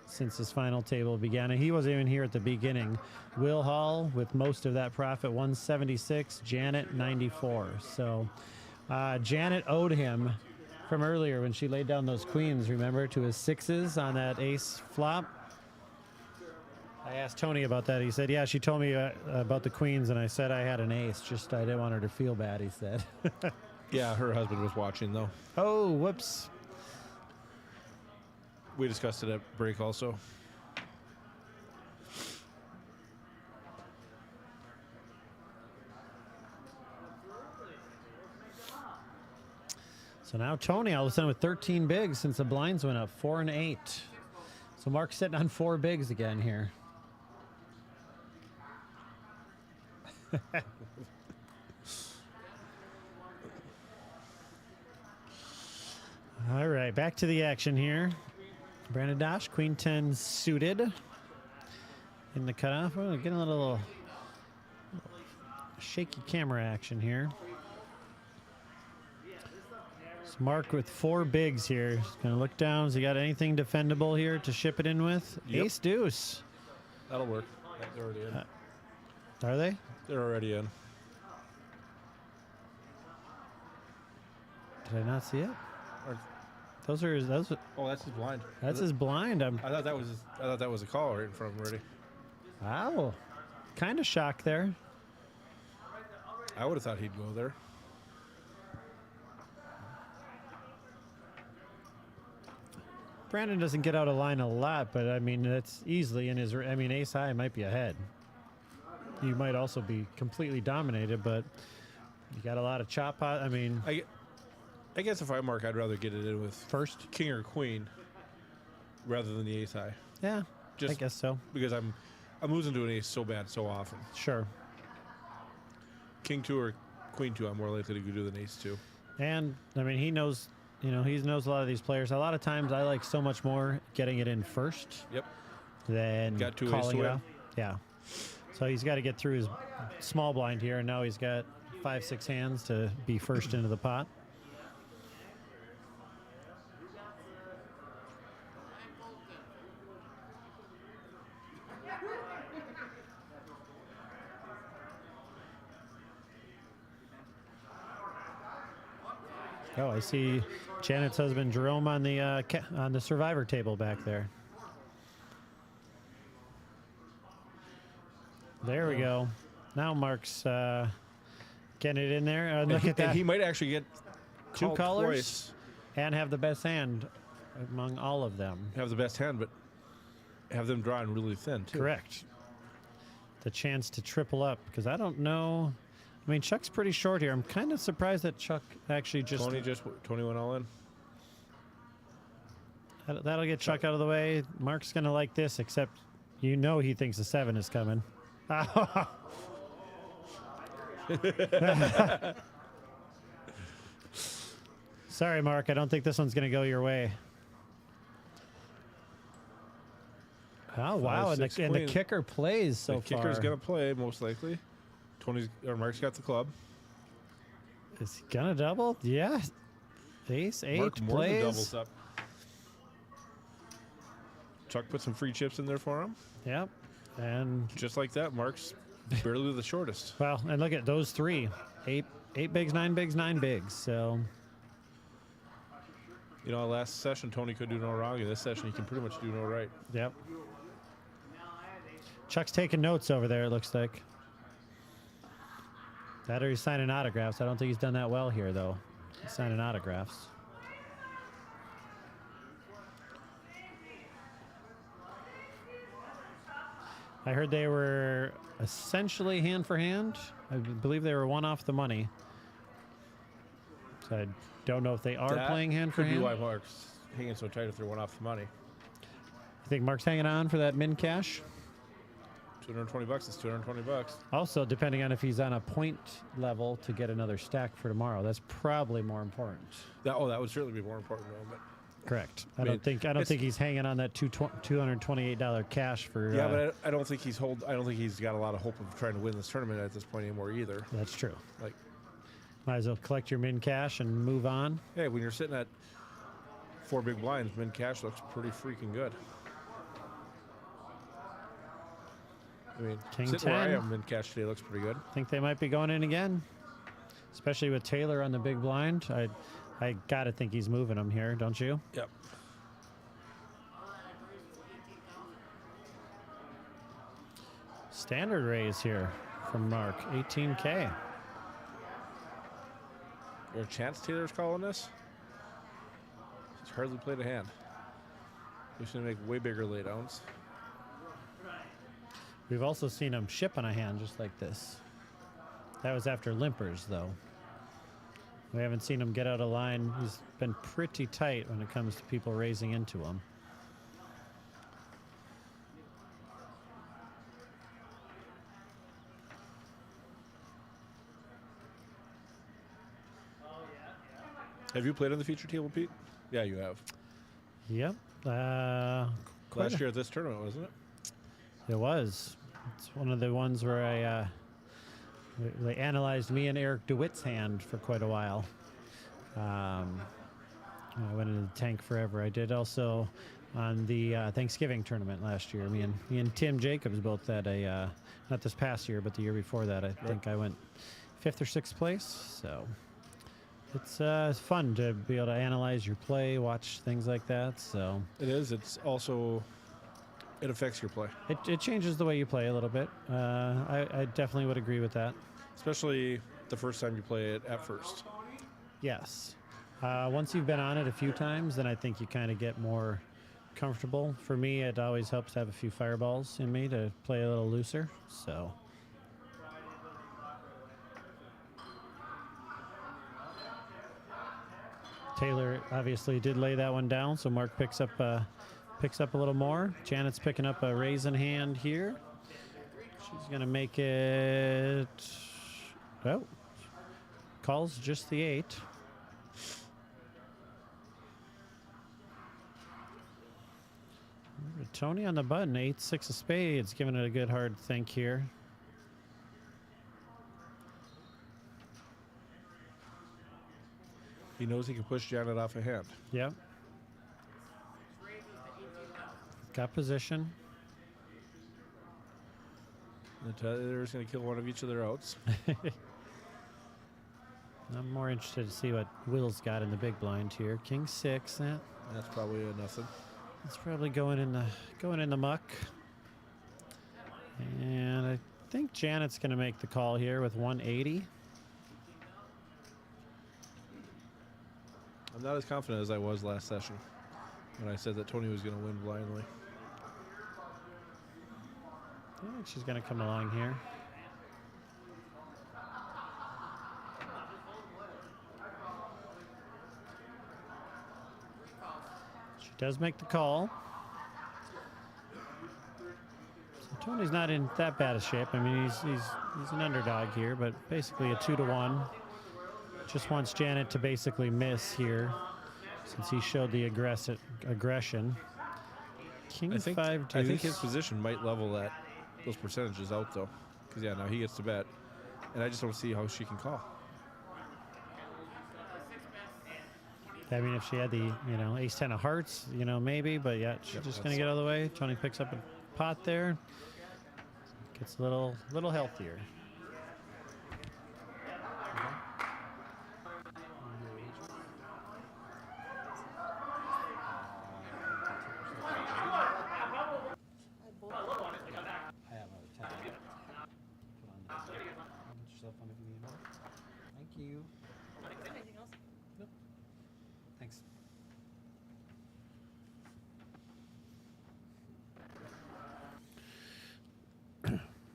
since his final table began. And he wasn't even here at the beginning. Will Hall with most of that profit, 176. Janet, 94. So, Janet owed him from earlier when she laid down those queens, remember, to his sixes on that ace flop. I asked Tony about that. He said, yeah, she told me about the queens, and I said I had an ace. Just I didn't want her to feel bad, he said. Yeah, her husband was watching, though. Oh, whoops. We discussed it at break also. So now Tony all of a sudden with 13 bigs since the blinds went up, 4 and 8. So Mark's sitting on 4 bigs again here. All right, back to the action here. Brandon Dosh, Queen 10 suited in the cutoff. We're getting a little shaky camera action here. Mark with 4 bigs here. He's going to look down. Has he got anything defendable here to ship it in with? Yep. Ace deuce. That'll work. They're already in. Are they? They're already in. Did I not see it? Or, Those are those. oh, that's his blind. That's his blind. I thought that was a call right in front of him already. Wow. Kind of shocked there. I would have thought he'd go there. Brandon doesn't get out of line a lot, but I mean that's easily in his. I mean, ace high might be ahead. You might also be completely dominated, but you got a lot of chop pot. I mean, I guess if I mark, I'd rather get it in with first king or queen rather than the ace high. Yeah, Just I guess so. Because I'm losing to an ace so bad so often. Sure. King 2 or queen 2, I'm more likely to do than ace 2. And I mean, he knows. You know, he knows a lot of these players. A lot of times, I like so much more getting it in first. Yep. Than Got 2 ace calling to it win. out. Yeah. So he's got to get through his small blind here, and now he's got 5-6 hands to be first into the pot. Oh, I see Janet's husband Jerome on the survivor table back there. There we go. Now Mark's getting it in there. Look at that. And he might actually get 2 called colors twice. and have the best hand among all of them. Have the best hand, but have them drawn really thin, too. Correct. The chance to triple up, because I don't know. I mean, Chuck's pretty short here. I'm kind of surprised that Chuck actually just... Tony went all in. That'll get Chuck out of the way. Mark's going to like this, except you know he thinks a 7 is coming. Sorry, Mark. I don't think this one's going to go your way. Oh, wow. And the kicker plays so far. The kicker's going to play, most likely. Mark's got the club. Is he going to double? Yeah. Ace, 8 Mark more plays. than doubles up. Chuck put some free chips in there for him. Yep. And just like that, Mark's barely the shortest. Well, and look at those 3. 8 bigs, 9 bigs, 9 bigs. So, you know, last session Tony could do no wrong. In this session, he can pretty much do no right. Yep. Chuck's taking notes over there, it looks like. That or he's signing autographs. I don't think he's done that well here, though. He's signing autographs. I heard they were essentially hand for hand. I believe they were 1 off the money. So I don't know if they are playing hand for hand. Could be why Mark's hanging so tight if they're 1 off the money. You think Mark's hanging on for that min cash? $220 is $220. Also, depending on if he's on a point level to get another stack for tomorrow, that's probably more important. That would certainly be more important though. But Correct. I mean, don't think he's hanging on that $228 cash for. yeah, but I don't think he's got a lot of hope of trying to win this tournament at this point anymore either. That's true. Like, might as well collect your min cash and move on. hey, when you're sitting at 4 big blinds, min cash looks pretty freaking good. I mean, King sitting where I 10. am, min cash today looks pretty good. Think they might be going in again, especially with Taylor on the big blind. I gotta think he's moving them here, don't you? Yep. Standard raise here from Mark, 18K. There's a chance Taylor's calling this. He's hardly played a hand. He's going to make way bigger laydowns. We've also seen him ship on a hand just like this. That was after limpers, though. We haven't seen him get out of line. He's been pretty tight when it comes to people raising into him. Have you played on the feature table, Pete? Yeah, you have. Yep. Last year at this tournament, wasn't it? It was. It's one of the ones where they analyzed me and Eric DeWitt's hand for quite a while. I went into the tank forever. I did also on the Thanksgiving tournament last year. Me and Tim Jacobs both had a not this past year, but the year before that. I think I went 5th or 6th place. So it's fun to be able to analyze your play, watch things like that. So it is. It's also it affects your play. It changes the way you play a little bit. I definitely would agree with that. Especially the first time you play it at first. Yes. Once you've been on it a few times, then I think you kind of get more comfortable. For me, it always helps to have a few fireballs in me to play a little looser. So. Taylor obviously did lay that one down, so Mark picks up a little more. Janet's picking up a raise in hand here. She's going to make it. Oh. Calls just the 8. Tony on the button, 8-6 of spades, giving it a good hard think here. He knows he can push Janet off a hand. Yep. Got position. The Taylor's going to kill one of each of their outs. I'm more interested to see what Will's got in the big blind here. King 6. That's probably a nothing. It's probably going in the muck. And I think Janet's going to make the call here with 180. I'm not as confident as I was last session when I said that Tony was going to win blindly. I think she's going to come along here. She does make the call. So Tony's not in that bad a shape. I mean, he's an underdog here, but basically a 2-1. Just wants Janet to basically miss here, since he showed the aggression. King 5 deuce. I think his position might level those percentages out though, because now he gets to bet, and I just don't see how she can call. I mean, if she had the ace 10 of hearts, maybe, but yeah, she's just gonna get out of the way. Tony picks up a pot there, gets a little healthier. Thank you. Anything else? No. Thanks.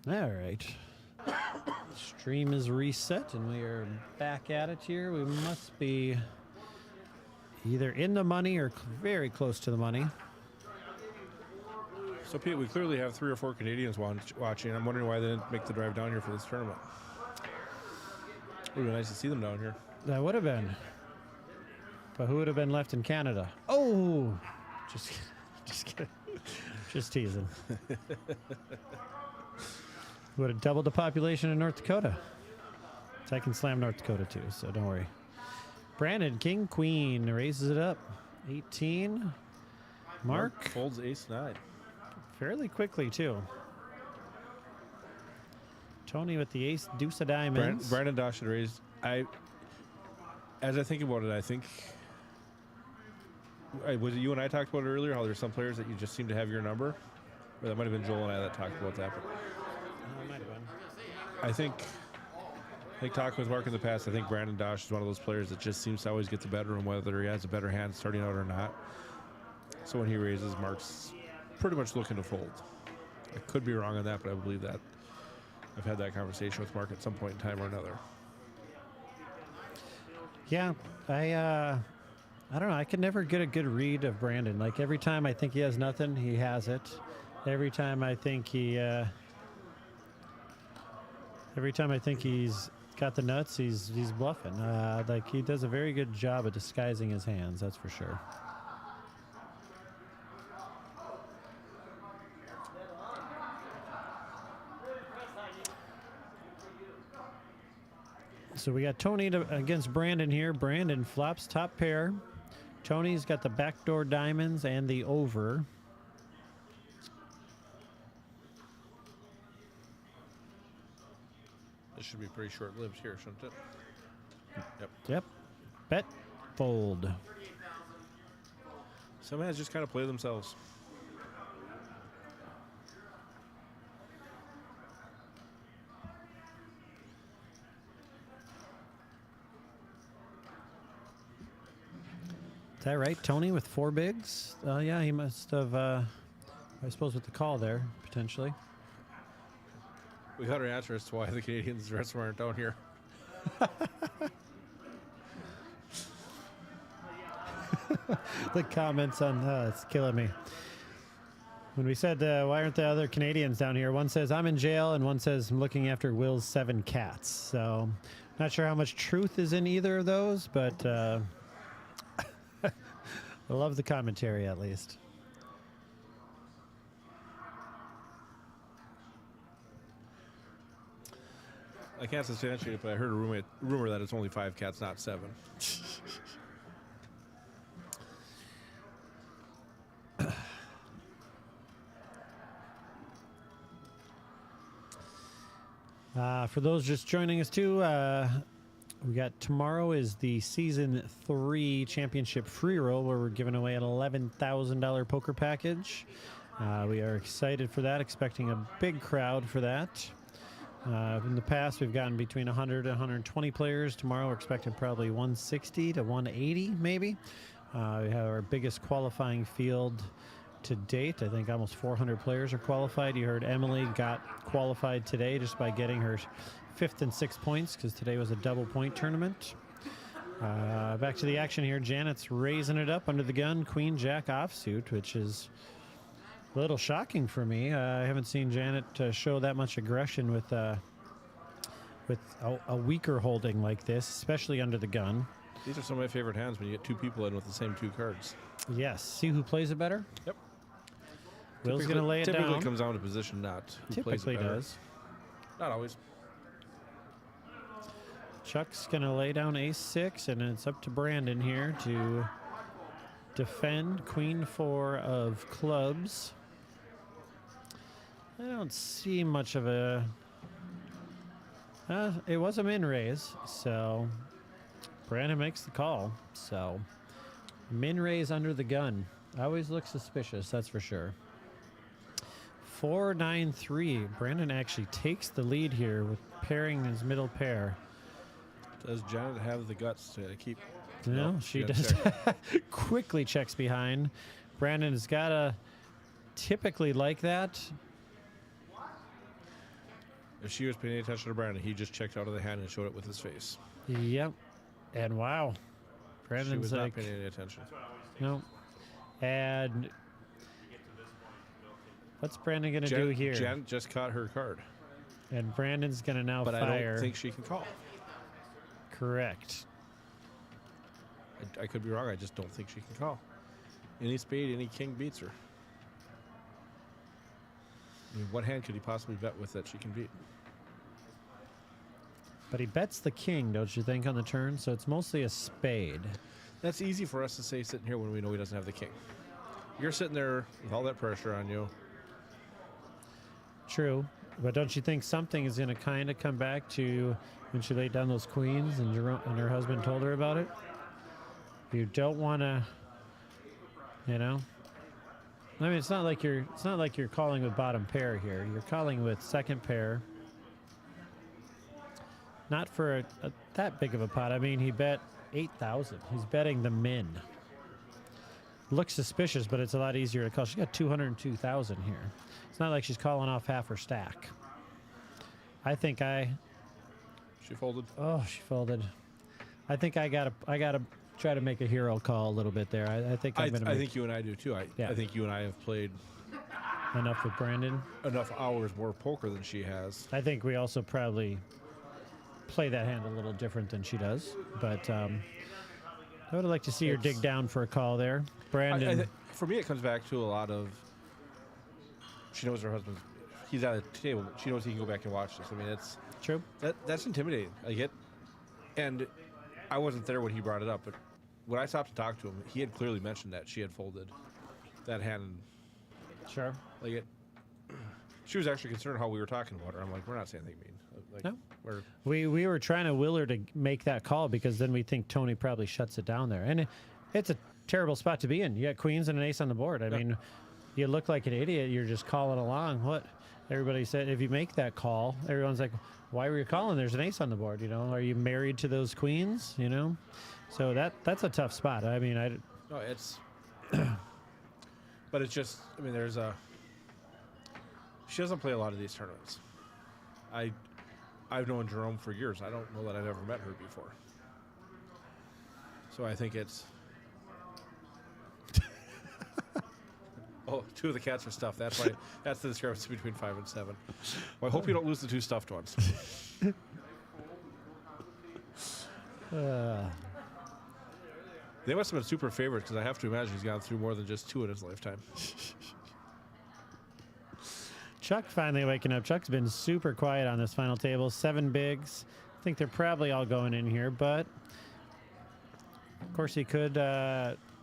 All right. Stream is reset and we are back at it here. We must be either in the money or very close to the money. So, Pete, we clearly have 3 or 4 Canadians watching. I'm wondering why they didn't make the drive down here for this tournament. It would be nice to see them down here. That would have been. But who would have been left in Canada? Oh, just kidding. Just teasing. Would have doubled the population in North Dakota. So I can slam North Dakota too, so don't worry. Brandon, King, Queen, raises it up. 18. Mark folds ace-9. Fairly quickly too. Tony with the ace, deuce of diamonds. Brandon Dosh should raise. As I think about it, I think. Was it you and I talked about it earlier? How there's some players that you just seem to have your number, or that might have been Joel and I that talked about that. But It might have been. I think talking with Mark in the past, I think Brandon Dosh is one of those players that just seems to always get the better room, whether he has a better hand starting out or not. So when he raises, Mark's pretty much looking to fold. I could be wrong on that, but I believe that. I've had that conversation with Mark at some point in time or another. Yeah, I don't know. I can never get a good read of Brandon. Like every time I think he has nothing, he has it. Every time I think he's got the nuts, he's bluffing. Like he does a very good job of disguising his hands. That's for sure. So we got Tony against Brandon here. Brandon flops top pair. Tony's got the backdoor diamonds and the over. This should be pretty short-lived here, shouldn't it? Yep. Yep. Bet, fold. Some hands just kind of play themselves. Is that right? Tony with 4 bigs? Yeah, he must have, I suppose, with the call there, potentially. We got our answer as to why the Canadians the rest of them aren't down here. The comments on it's killing me. When we said, why aren't the other Canadians down here? One says, I'm in jail, and one says, I'm looking after Will's 7 cats. So, not sure how much truth is in either of those, but I love the commentary, at least. I can't substantiate it, but I heard a rumor that it's only 5 cats, not 7. For those just joining us too, we got tomorrow is the season 3 championship free roll where we're giving away an $11,000 poker package. We are excited for that, expecting a big crowd for that. In the past, we've gotten between 100 and 120 players. Tomorrow, we're expecting probably 160 to 180, maybe. We have our biggest qualifying field to date. I think almost 400 players are qualified. You heard Emily got qualified today just by getting her 5th and 6th points because today was a double point tournament. Back to the action here. Janet's raising it up under the gun. Queen Jack offsuit, which is a little shocking for me. I haven't seen Janet show that much aggression with a weaker holding like this, especially under the gun. These are some of my favorite hands when you get 2 people in with the same 2 cards. Yes. See who plays it better? Yep. Will's going to lay it down. Typically comes down to position, not who plays it better. Does. Not always. Chuck's going to lay down ace-6, and it's up to Brandon here to defend queen 4 of clubs. I don't see much of a... it was a min raise, so Brandon makes the call. So min raise under the gun. Always looks suspicious, that's for sure. 4-9-3. Brandon actually takes the lead here with pairing his middle pair. Does Janet have the guts to keep? No, Nope, she gotta does. check. Quickly checks behind. Brandon has got to typically like that. If she was paying attention to Brandon, he just checked out of the hand and showed it with his face. Yep. And wow. She Brandon's was like, not paying any attention. no. And What's Brandon going to Jen, do here? Jen just caught her card, And Brandon's going to now but fire. I don't think she can call. Correct. I could be wrong. I just don't think she can call. Any spade, any king beats her. I mean, what hand could he possibly bet with that she can beat? But he bets the king, don't you think, on the turn? So it's mostly a spade. That's easy for us to say sitting here when we know he doesn't have the king. You're sitting there with all that pressure on you. True. But don't you think something is going to kind of come back to when she laid down those queens and her husband told her about it? You don't want to, you know. I mean, it's not like you're calling with bottom pair here. You're calling with second pair. Not for that big of a pot. I mean, he bet 8,000. He's betting the min. Looks suspicious, but it's a lot easier to call. She got 202,000 here. It's not like she's calling off half her stack. She folded. Oh, she folded. I think I gotta try to make a hero call a little bit there. I think I think you and I do too. I think you and I have played enough with Brandon. Enough hours more poker than she has. I think we also probably play that hand a little different than she does. But I would like to see her dig down for a call there. Brandon. For me, it comes back to a lot of she knows her husband's. He's at a table. She knows he can go back and watch this. I mean, it's true. That's intimidating. I get, and I wasn't there when he brought it up, but when I stopped to talk to him, he had clearly mentioned that she had folded that hand. Sure. Like it. She was actually concerned how we were talking about her. I'm like, we're not saying anything mean. Like, no. We were trying to will her to make that call because then we think Tony probably shuts it down there, and it's a terrible spot to be in. You got queens and an ace on the board. I mean, you look like an idiot. You're just calling along. What everybody said, if you make that call, everyone's like, why were you calling? There's an ace on the board. You know, are you married to those queens? You know, so that's a tough spot. I mean, no, it's, but it's just. I mean, she doesn't play a lot of these tournaments. I've known Jerome for years. I don't know that I've ever met her before. So I think it's. Oh, 2 of the cats are stuffed. That's why. That's the discrepancy between 5 and 7. Well, I hope you don't lose the 2 stuffed ones. They must have been super favorites because I have to imagine he's gone through more than just 2 in his lifetime. Chuck finally waking up. Chuck's been super quiet on this final table. 7 bigs. I think they're probably all going in here, but of course he could.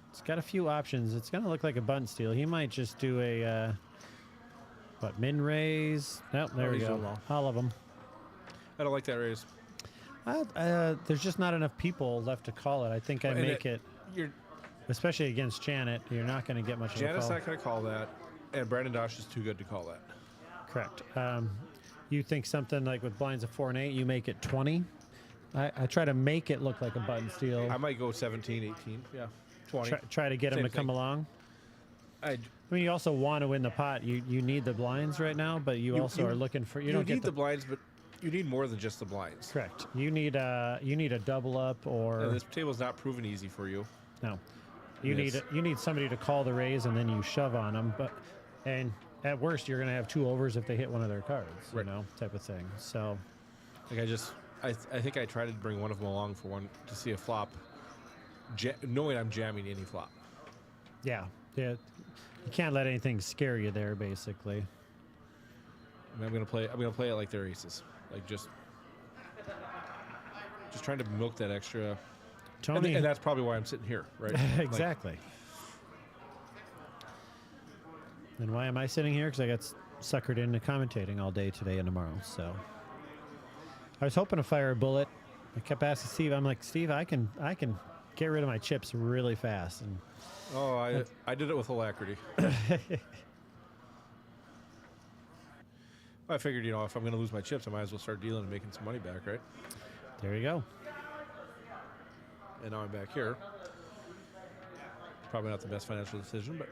It's got a few options. It's going to look like a button steal. He might just do a min raise. Nope, there we go. All of them. I don't like that raise. There's just not enough people left to call it. I think I make it. Especially against Janet, you're not going to get much of a call. Janet's not going to call that, and Brandon Dosh is too good to call that. Correct. You think something like with blinds of 4 and 8, you make it 20. I try to make it look like a button steal. I might go 17, 18, yeah, 20. Try to get him to come along. I mean, you also want to win the pot. You need the blinds right now, but you also are looking for. You don't need get the blinds, but you need more than just the blinds. Correct. You need a double up or. And this table's not proven easy for you. No. You need somebody to call the raise and then you shove on them, and at worst you're going to have 2 overs if they hit one of their cards, you know, type of thing. So, like I think I tried to bring one of them along for one to see a flop, knowing I'm jamming any flop. Yeah. You can't let anything scare you there, basically. And I'm gonna play it like they're aces, like just trying to milk that extra. Tony, and that's probably why I'm sitting here, right? Exactly. And why am I sitting here? Because I got suckered into commentating all day today and tomorrow. So I was hoping to fire a bullet. I kept asking Steve. I'm like, Steve, I can get rid of my chips really fast. And I did it with alacrity. I figured, if I'm going to lose my chips, I might as well start dealing and making some money back, right? There you go. And now I'm back here. Probably not the best financial decision, but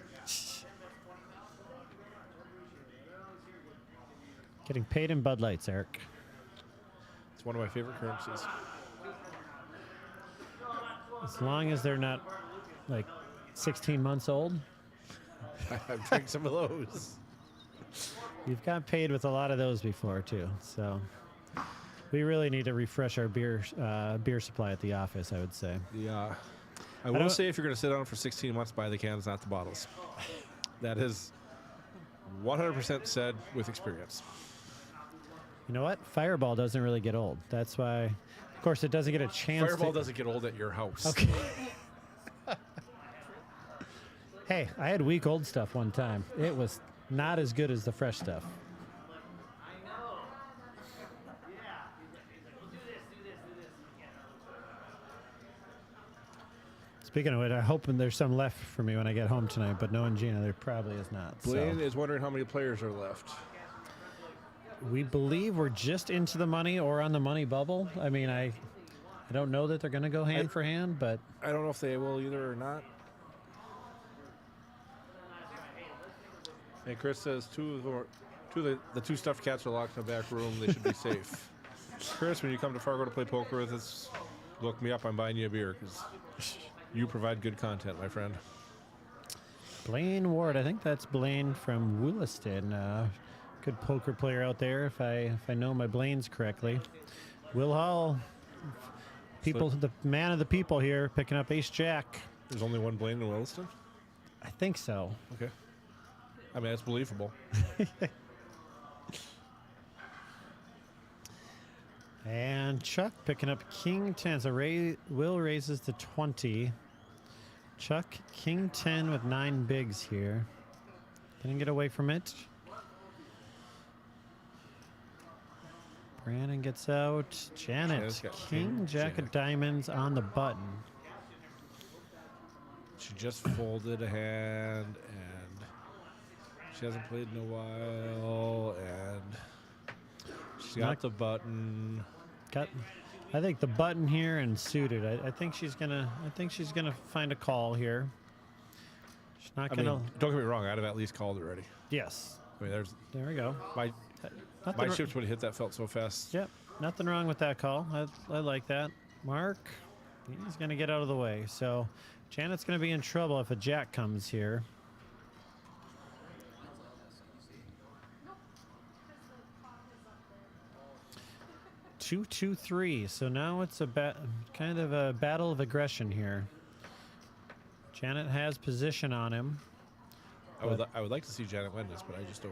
getting paid in Bud Lights, Eric. It's one of my favorite currencies. As long as they're not like 16 months old. I've drank some of those. We've got paid with a lot of those before too, so we really need to refresh our beer supply at the office, I would say. Yeah. I will say if you're going to sit down for 16 months, buy the cans, not the bottles. That is 100% said with experience. You know what? Fireball doesn't really get old. That's why, of course, it doesn't get a chance. Fireball doesn't get old at your house. Okay. Hey, I had week old stuff one time. It was not as good as the fresh stuff. Speaking of it, I'm hoping there's some left for me when I get home tonight, but knowing Gina, there probably is not. Blaine is wondering how many players are left. We believe we're just into the money or on the money bubble. I mean, I don't know that they're going to go hand for hand, but I don't know if they will either or not. And Chris says the two stuffed cats are locked in the back room. They should be safe. Chris, when you come to Fargo to play poker with us, look me up. I'm buying you a beer because you provide good content, my friend. Blaine Ward, I think that's Blaine from Williston. Good poker player out there, if I know my Blaines correctly. Will Hall, the man of the people here, picking up Ace Jack. There's only one Blaine in Williston? I think so. Okay. I mean, that's believable. And Chuck picking up King 10. So Will raises to 20. Chuck, King 10 with 9 bigs here. Can he get away from it? Brandon gets out. Janet, King, Jack of Diamonds on the button. She just folded a hand, and she hasn't played in a while, and she's got the button. I think the button here and suited. I think she's gonna find a call here. She's not gonna. I mean, don't get me wrong. I'd have at least called it already. Yes. I mean, there we go. My chips would have hit that felt so fast. Yep. Nothing wrong with that call. I like that. Mark, he's gonna get out of the way. So Janet's gonna be in trouble if a jack comes here. 2-2-3. So now it's kind of a battle of aggression here. Janet has position on him. I would like to see Janet win this, but I just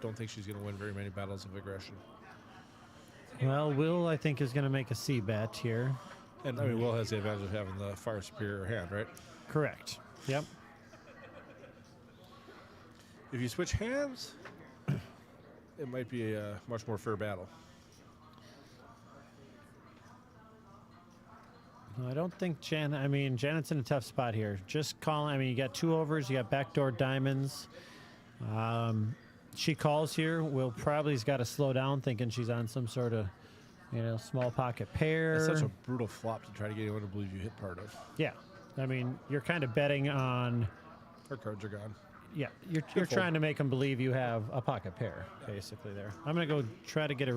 don't think she's going to win very many battles of aggression. Well, Will, I think, is going to make a C bet here. And I mean, Will has the advantage of having the far superior hand, right? Correct. Yep. If you switch hands, it might be a much more fair battle. I don't think Janet's in a tough spot here. Just calling. I mean, you got 2 overs. You got backdoor diamonds. She calls here. Will probably's got to slow down, thinking she's on some sort of, small pocket pair. It's such a brutal flop to try to get anyone to believe you hit part of. Yeah. I mean, you're kind of betting on. Her cards are gone. Yeah, you're trying to make them believe you have a pocket pair, basically, there. I'm going to go try to get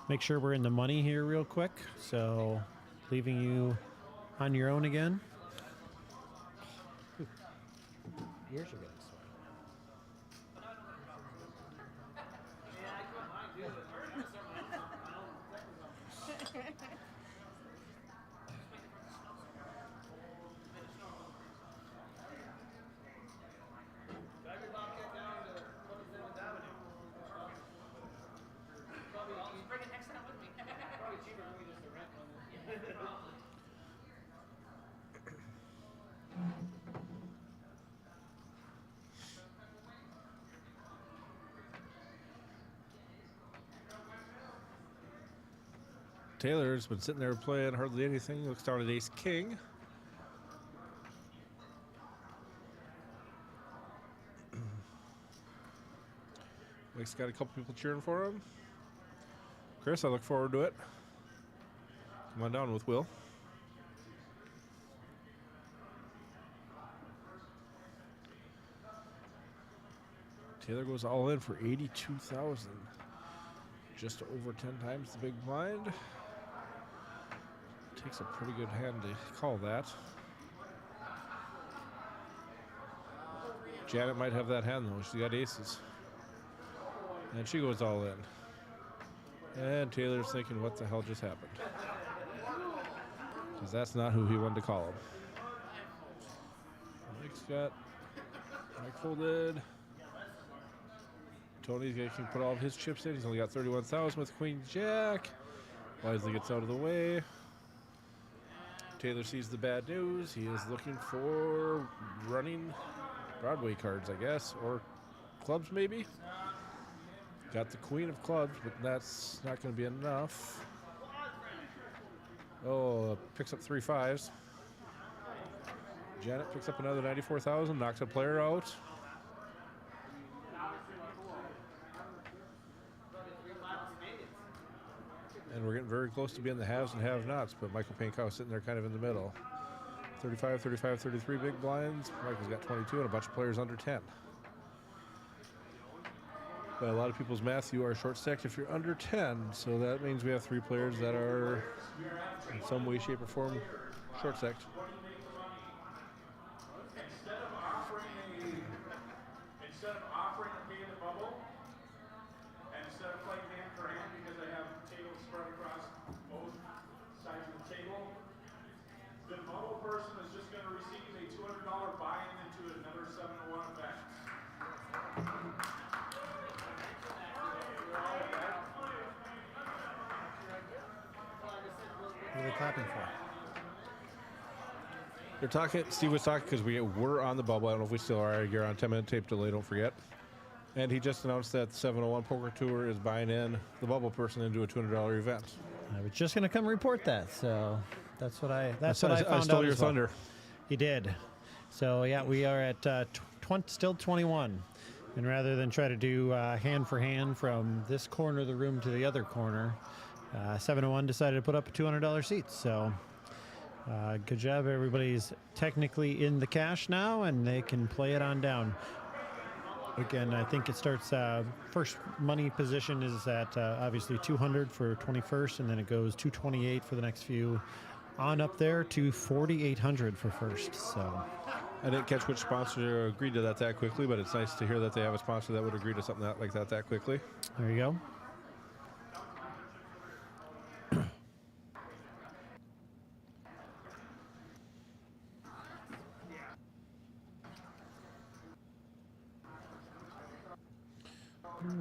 make sure we're in the money here real quick. So, leaving you on your own again. Yours are getting Taylor's been sitting there playing hardly anything. Looks down at Ace King. Mike's got a couple people cheering for him. Chris, I look forward to it. Come on down with Will. Taylor goes all in for 82,000. Just over 10 times the big blind. Takes a pretty good hand to call that. Janet might have that hand though. She's got aces. And she goes all in. And Taylor's thinking, what the hell just happened? Because that's not who he wanted to call him. Mike's got Mike folded. Tony can put all of his chips in. He's only got 31,000 with Queen Jack. Wisely gets out of the way. Taylor sees the bad news. He is looking for running Broadway cards, I guess, or clubs maybe. Got the Queen of Clubs, but that's not going to be enough. Oh, picks up 3 5s. Janet picks up another 94,000, knocks a player out. And we're getting very close to being the haves and have-nots, but Michael Pankow sitting there kind of in the middle. 35, 35, 33 big blinds. Michael's got 22 and a bunch of players under 10. By a lot of people's math, you are short-stacked if you're under 10, so that means we have 3 players that are in some way, shape, or form short-stacked. Instead of offering to pay the bubble, and instead of playing hand for hand because I have tables spread across both sides of the table, the bubble person is just going to receive a $200 buy-in into another 7-1 event. What are they clapping for? They're talking. Steve was talking because we were on the bubble. I don't know if we still are. You're on 10-minute tape delay. Don't forget. And he just announced that the 701 Poker Tour is buying in the bubble person into a $200 event. I was just going to come report that, so that's what I found out. I stole your as well. thunder. He did. So yeah, we are at still 21, and rather than try to do hand for hand from this corner of the room to the other corner, 701 decided to put up a $200 seat. So good job. Everybody's technically in the cash now, and they can play it on down. Again, I think it starts, first money position is at obviously 200 for 21st, and then it goes 228 for the next few, on up there to 4,800 for first. So I didn't catch which sponsor agreed to that quickly, but it's nice to hear that they have a sponsor that would agree to something like that quickly. there you go.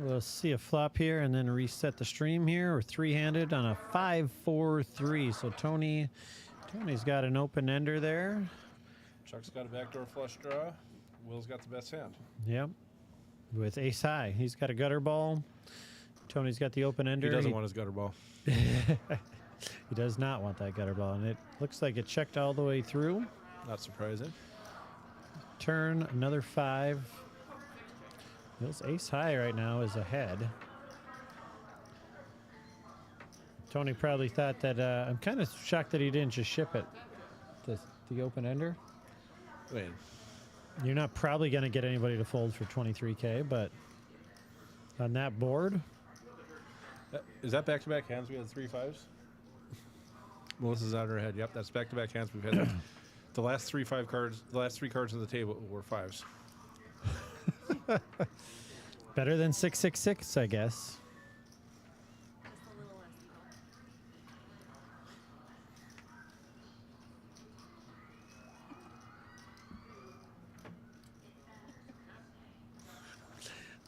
We'll see a flop here and then reset the stream here. We're three-handed on a 5-4-3. So Tony's got an open ender there. Chuck's got a backdoor flush draw. Will's got the best hand. Yep. With ace high. He's got a gutter ball. Tony's got the open ender. He doesn't want his gutter ball. He does not want that gutter ball. And it looks like it checked all the way through. Not surprising. Turn, another 5. Will's ace high right now is ahead. Tony probably thought that, I'm kind of shocked that he didn't just ship it. The open ender. I mean, You're not probably going to get anybody to fold for 23K, but on that board. is that back-to-back hands? We had 3 5s? Melissa's out of her head. Yep, that's back-to-back hands. We've had the last 3 cards. The last 3 cards on the table were 5s. Better than 666, I guess.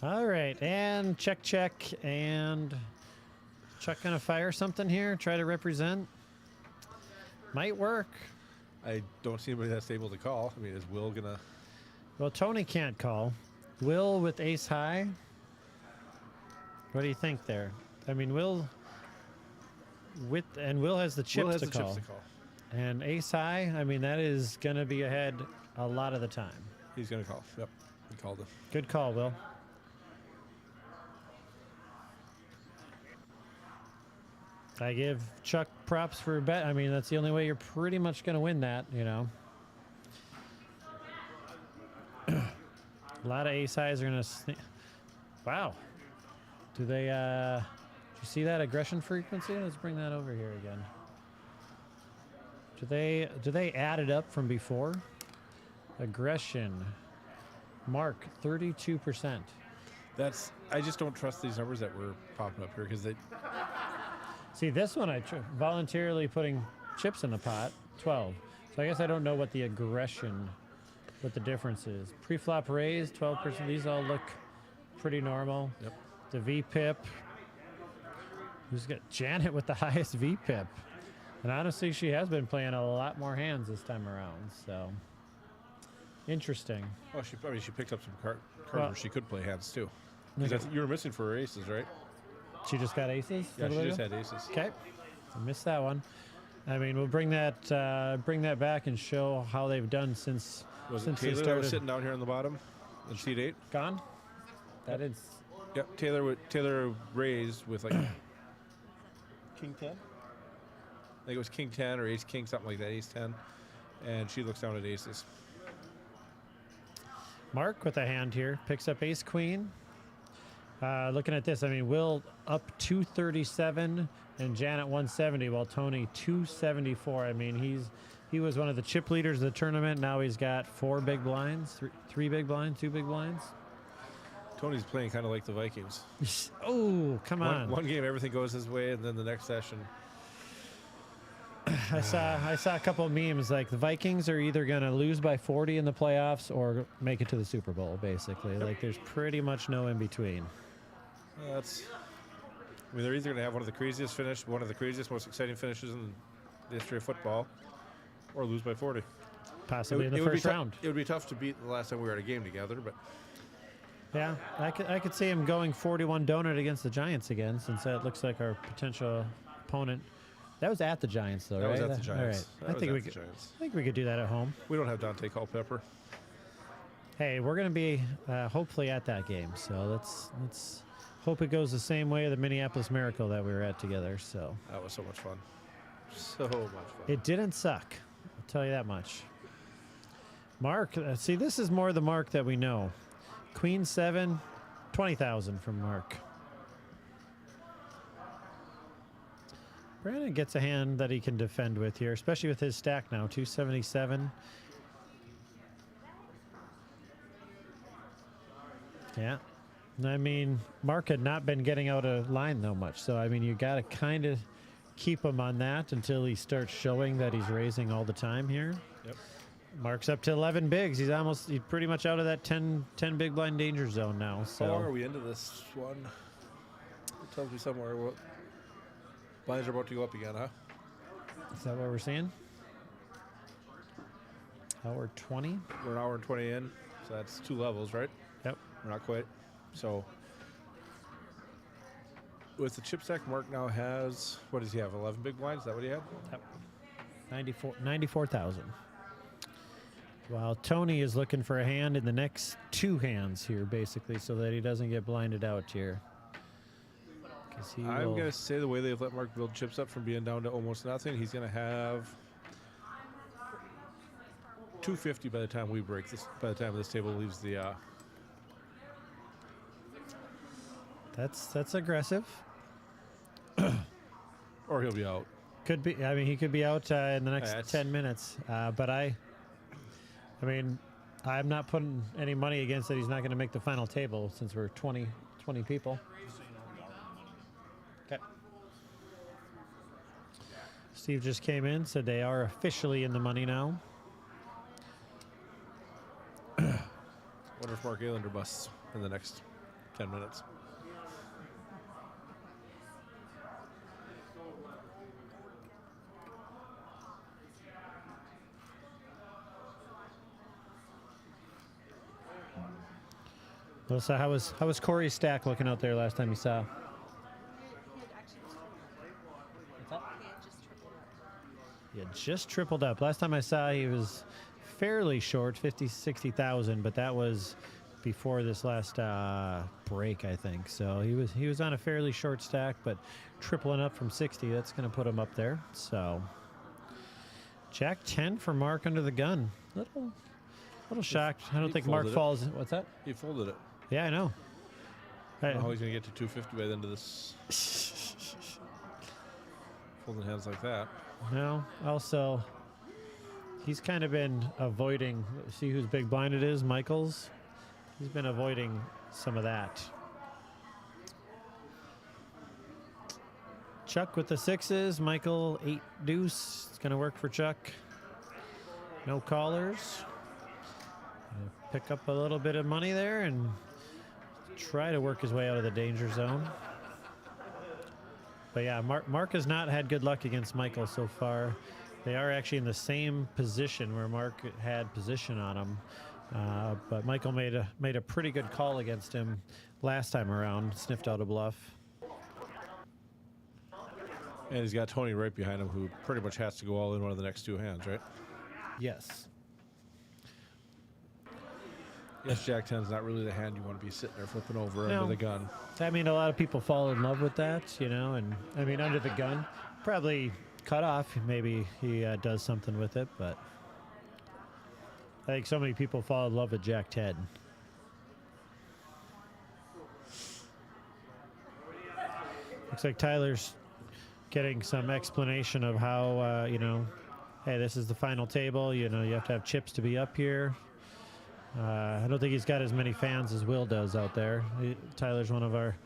All right, and check, and Chuck gonna fire something here, try to represent. Might work. I don't see anybody that's able to call. I mean, is Will gonna? Well, Tony can't call. Will with ace high. What do you think there? I mean, Will has the chips, Will has to, the call. chips to call. And ace high, I mean, that is going to be ahead a lot of the time. He's gonna call. Yep, he called it. Good call, Will. I give Chuck props for a bet. I mean, that's the only way you're pretty much going to win that, you know. A lot of ace highs are going to wow. Do they, did you see that aggression frequency? Let's bring that over here again. Do they add it up from before? Aggression. Mark, 32%. I just don't trust these numbers that were popping up here because they. See, this one I voluntarily putting chips in the pot, 12. So I guess I don't know what the aggression, what the difference is. Pre-flop raise, 12%. These all look pretty normal. Yep. The VPIP. Who's got Janet with the highest VPIP? And honestly, she has been playing a lot more hands this time around. So interesting. Well, she picked up some cards where she could play hands too. 'Cause you were missing for her aces, right? She just got aces? Yeah, she just had aces. Okay. I missed that one. I mean, we'll bring that back and show how they've done since Was since it Taylor they that started. was sitting down here on the bottom in seat 8? Gone? That is. Yep. Taylor raised with like King 10. I think it was King 10 or Ace King, something like that, Ace 10. And she looks down at aces. Mark with a hand here picks up Ace Queen. Looking at this, I mean, Will up 237 and Janet 170, while Tony 274. I mean, he was one of the chip leaders of the tournament. Now he's got 4 big blinds, 3 big blinds, 2 big blinds. Tony's playing kind of like the Vikings. Oh, come on! One game everything goes his way, and then the next session. I saw a couple of memes like the Vikings are either going to lose by 40 in the playoffs or make it to the Super Bowl. Basically, like there's pretty much no in between. I mean, they're either going to have one of the craziest most exciting finishes in the history of football, or lose by 40. Possibly in the would be first round. It would be tough to beat the last time we were at a game together, but Yeah, I could see him going 41 donut against the Giants again, since that looks like our potential opponent. That was at the Giants, though, that right? was at the Giants. All right. I think we could do that at home. We don't have Dante Culpepper. Hey, we're going to be hopefully at that game, so let's hope it goes the same way the Minneapolis Miracle that we were at together. So That was so much fun. So much fun. it didn't suck. I'll tell you that much. Mark, see, this is more the Mark that we know. Queen 7, 20,000 from Mark. Brandon gets a hand that he can defend with here, especially with his stack now, 277. Yeah. I mean, Mark had not been getting out of line though much, so I mean, you got to kind of keep him on that until he starts showing that he's raising all the time here. Yep. Mark's up to 11 bigs. He's pretty much out of that 10 big blind danger zone now. So How long are we into this one? It tells me somewhere what blinds are about to go up again, huh? is that what we're seeing? Hour 20? We're an hour and 20 in, so that's 2 levels, right? Yep. We're not quite. So with the chip stack, Mark now has, what does he have, 11 big blinds? Is that what he had? Yep. 94,000. While Tony is looking for a hand in the next 2 hands here, basically, so that he doesn't get blinded out here. I'm going to say the way they've let Mark build chips up from being down to almost nothing, he's going to have 250 by the time we break this, by the time this table leaves the... That's aggressive. Or he'll be out. Could be. I mean, he could be out in the next That's- 10 minutes. But I mean, I'm not putting any money against that he's not going to make the final table since we're 20 people. Okay. Steve just came in, said they are officially in the money now. Wonder if Mark Aylander busts in the next 10 minutes. Well, so how was Corey's stack looking out there last time you saw? He had just tripled up. Last time I saw, he was fairly short, 60,000, but that was before this last break, I think. So he was on a fairly short stack, but tripling up from 60, that's going to put him up there. So Jack 10 for Mark under the gun. Little shocked. I don't think Mark falls. What's that? He folded it. Yeah, I know. I don't know how he's going to get to 250 by the end of this. Folding hands like that. No. Also, he's kind of been avoiding. See whose big blind it is? Michael's. He's been avoiding some of that. Chuck with the sixes. Michael 8 deuce. It's going to work for Chuck. No callers. Pick up a little bit of money there and try to work his way out of the danger zone. But yeah, Mark has not had good luck against Michael so far. They are actually in the same position where Mark had position on him. But Michael made a pretty good call against him last time around, sniffed out a bluff. And he's got Tony right behind him, who pretty much has to go all in one of the next 2 hands, right? Yes. Yes, Jack 10's not really the hand you want to be sitting there flipping over No. under the gun. I mean, a lot of people fall in love with that, you know, and I mean, under the gun, probably cut off. Maybe he does something with it, but I think so many people fall in love with Jack 10. Looks like Tyler's getting some explanation of how, you know, hey, this is the final table. You know, you have to have chips to be up here. I don't think he's got as many fans as Will does out there. Tyler's one of our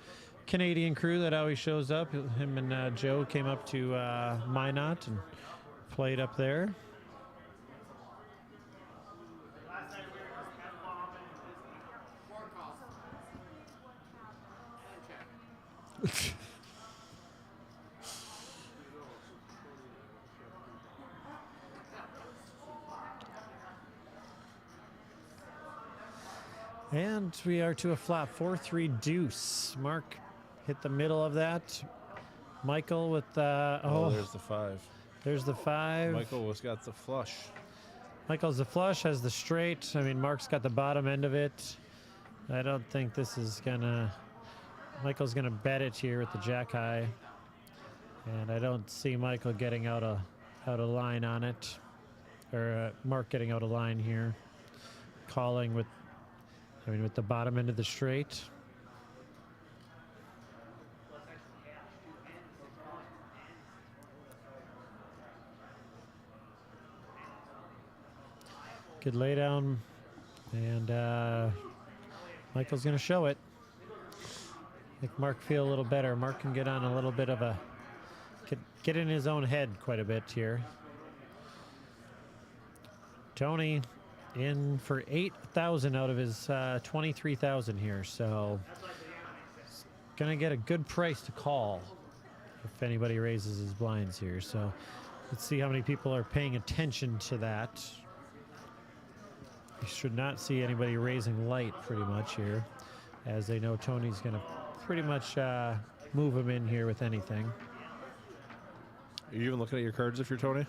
Canadian crew that always shows up. Him and Joe came up to Minot and played up there. And we are to a flat 4-3 deuce. Mark hit the middle of that. Michael with Oh, there's the 5. There's the 5. Michael has got the flush. Michael's the flush, has the straight. I mean, Mark's got the bottom end of it. I don't think this is gonna. Michael's gonna bet it here with the jack high, and I don't see Michael getting out of line on it, or Mark getting out of line here. Calling with. I mean, with the bottom end of the straight. Good lay down, and Michael's going to show it. Make Mark feel a little better. Mark can get on a little bit of a, get in his own head quite a bit here. Tony in for 8,000 out of his 23,000 here, so gonna get a good price to call if anybody raises his blinds here. So let's see how many people are paying attention to that. You should not see anybody raising light pretty much here, as they know Tony's gonna pretty much move him in here with anything. Are you even looking at your cards if you're Tony?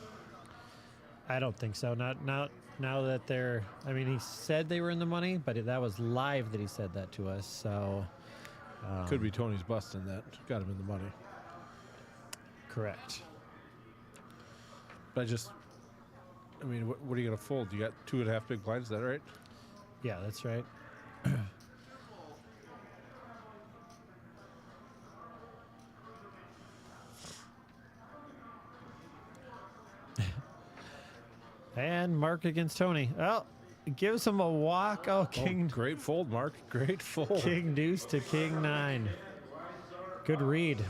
I don't think so. Not now that they're. I mean, he said they were in the money, but that was live that he said that to us. So could be Tony's busting that got him in the money. Correct. But I mean, what are you gonna fold? You got 2.5 big blinds. Is that right? Yeah, that's right. And Mark against Tony. Oh, gives him a walk. Oh, King. Oh, great fold, Mark. Great fold. King deuce to King 9. Good read.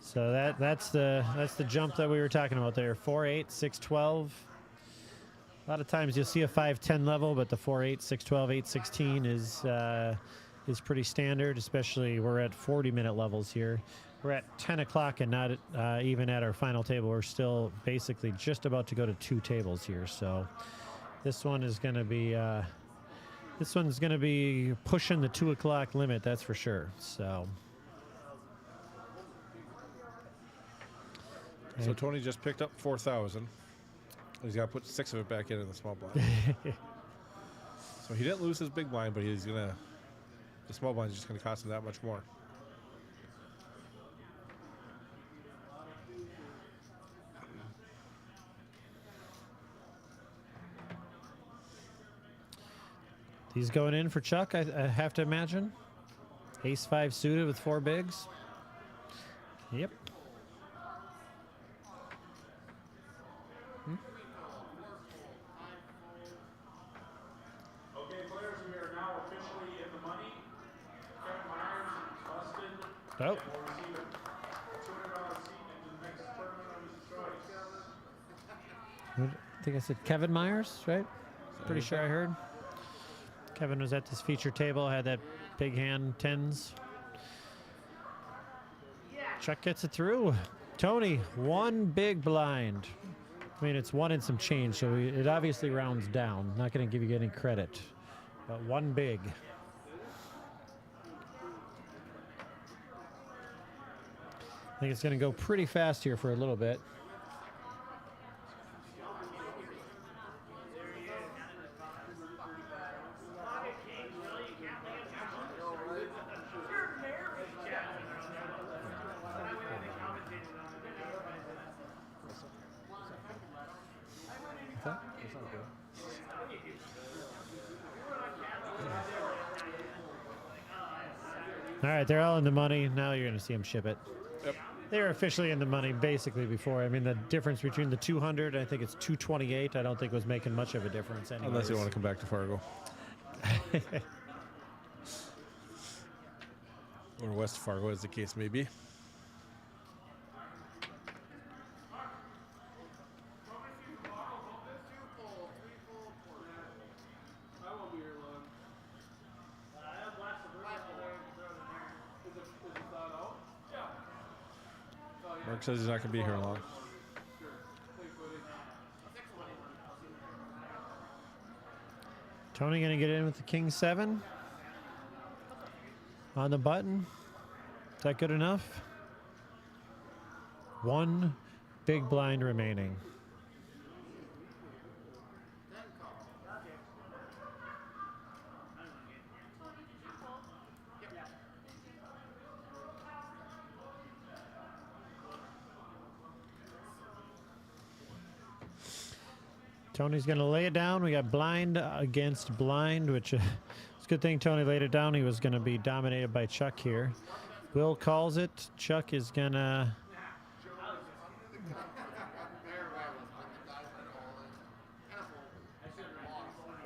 So that's the jump that we were talking about there. 4-8, 6-12. A lot of times you'll see a 5-10 level, but the 4-8, 6-12, 8-16 is pretty standard. Especially we're at 40-minute levels here. We're at 10 o'clock and not even at our final table. We're still basically just about to go to 2 tables here. So this one is going to be pushing the 2 o'clock limit. That's for sure. So Tony just picked up 4,000. He's got to put 6 of it back in the small blind. So he didn't lose his big blind, but the small blind is just gonna cost him that much more. He's going in for Chuck, I have to imagine. Ace-5 suited with 4 bigs. Yep. Okay, players, we are now officially in the money. Kevin Myers Dustin Oh, will receive a $200 seat into the next tournament of his choice. I think I said Kevin Myers, right? Pretty sure I heard. Kevin was at this feature table, had that big hand tens. Chuck gets it through. Tony, one big blind. I mean, it's one and some change, so it obviously rounds down. Not going to give you any credit, but one big. I think it's going to go pretty fast here for a little bit. All right, they're all in the money. Now you're going to see them ship it. Yep. They were officially in the money basically before. I mean, the difference between the 200, I think it's 228. I don't think was making much of a difference anyways. Unless you want to come back to Fargo. Or West Fargo, as the case may be. Mark says he's not going to be here long. Tony going to get in with the King 7 on the button. Is that good enough? One big blind remaining. Tony's going to lay it down. We got blind against blind, which it's a good thing Tony laid it down. He was going to be dominated by Chuck here. Will calls it. Chuck is going to...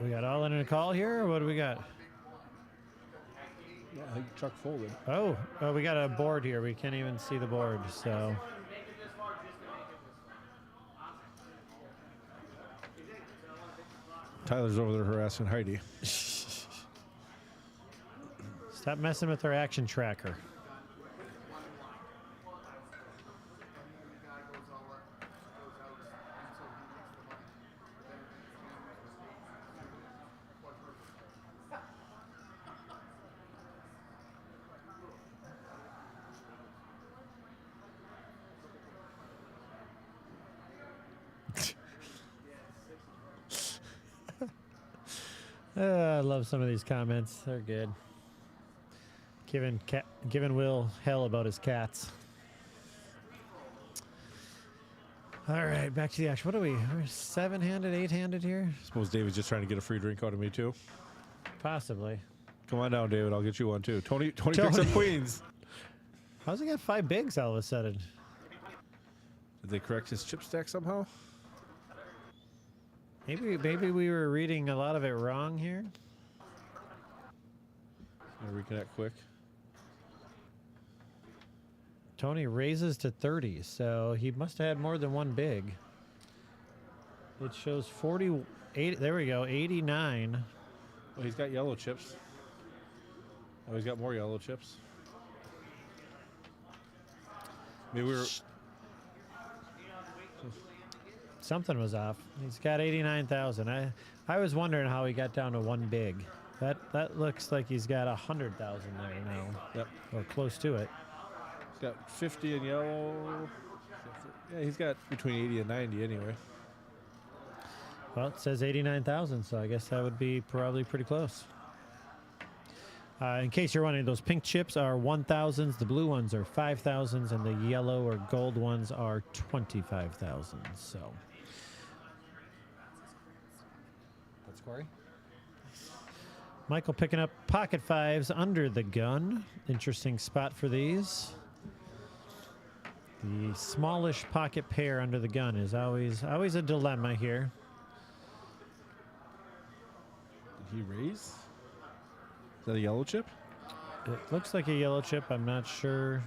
We got all in a call here, or what do we got? Yeah, I think Chuck folded. Oh, we got a board here. We can't even see the board, so... Tyler's over there harassing Heidi. Stop messing with our action tracker. I love some of these comments. They're good. Giving Will hell about his cats. All right, back to the action. What are we? We're 7-handed, 8-handed here? I suppose David's just trying to get a free drink out of me, too. Possibly. Come on down, David. I'll get you one, too. Tony picks up queens. How's he got 5 bigs all of a sudden? Did they correct his chip stack somehow? Maybe we were reading a lot of it wrong here. Gonna reconnect quick. Tony raises to 30, so he must have had more than one big. It shows 48. There we go, 89. Well, he's got yellow chips. Oh, he's got more yellow chips. Maybe we were... Something was off. He's got 89,000. I was wondering how he got down to one big. That looks like he's got 100,000 there now. Yep. Or close to it. He's got 50 in yellow. Yeah, he's got between 80 and 90 anyway. Well, it says 89,000, so I guess that would be probably pretty close. In case you're wondering, those pink chips are 1,000s, the blue ones are 5,000s, and the yellow or gold ones are 25,000. So that's Corey. Michael picking up pocket fives under the gun. Interesting spot for these. The smallish pocket pair under the gun is always a dilemma here. Did he raise? Is that a yellow chip? It looks like a yellow chip. I'm not sure.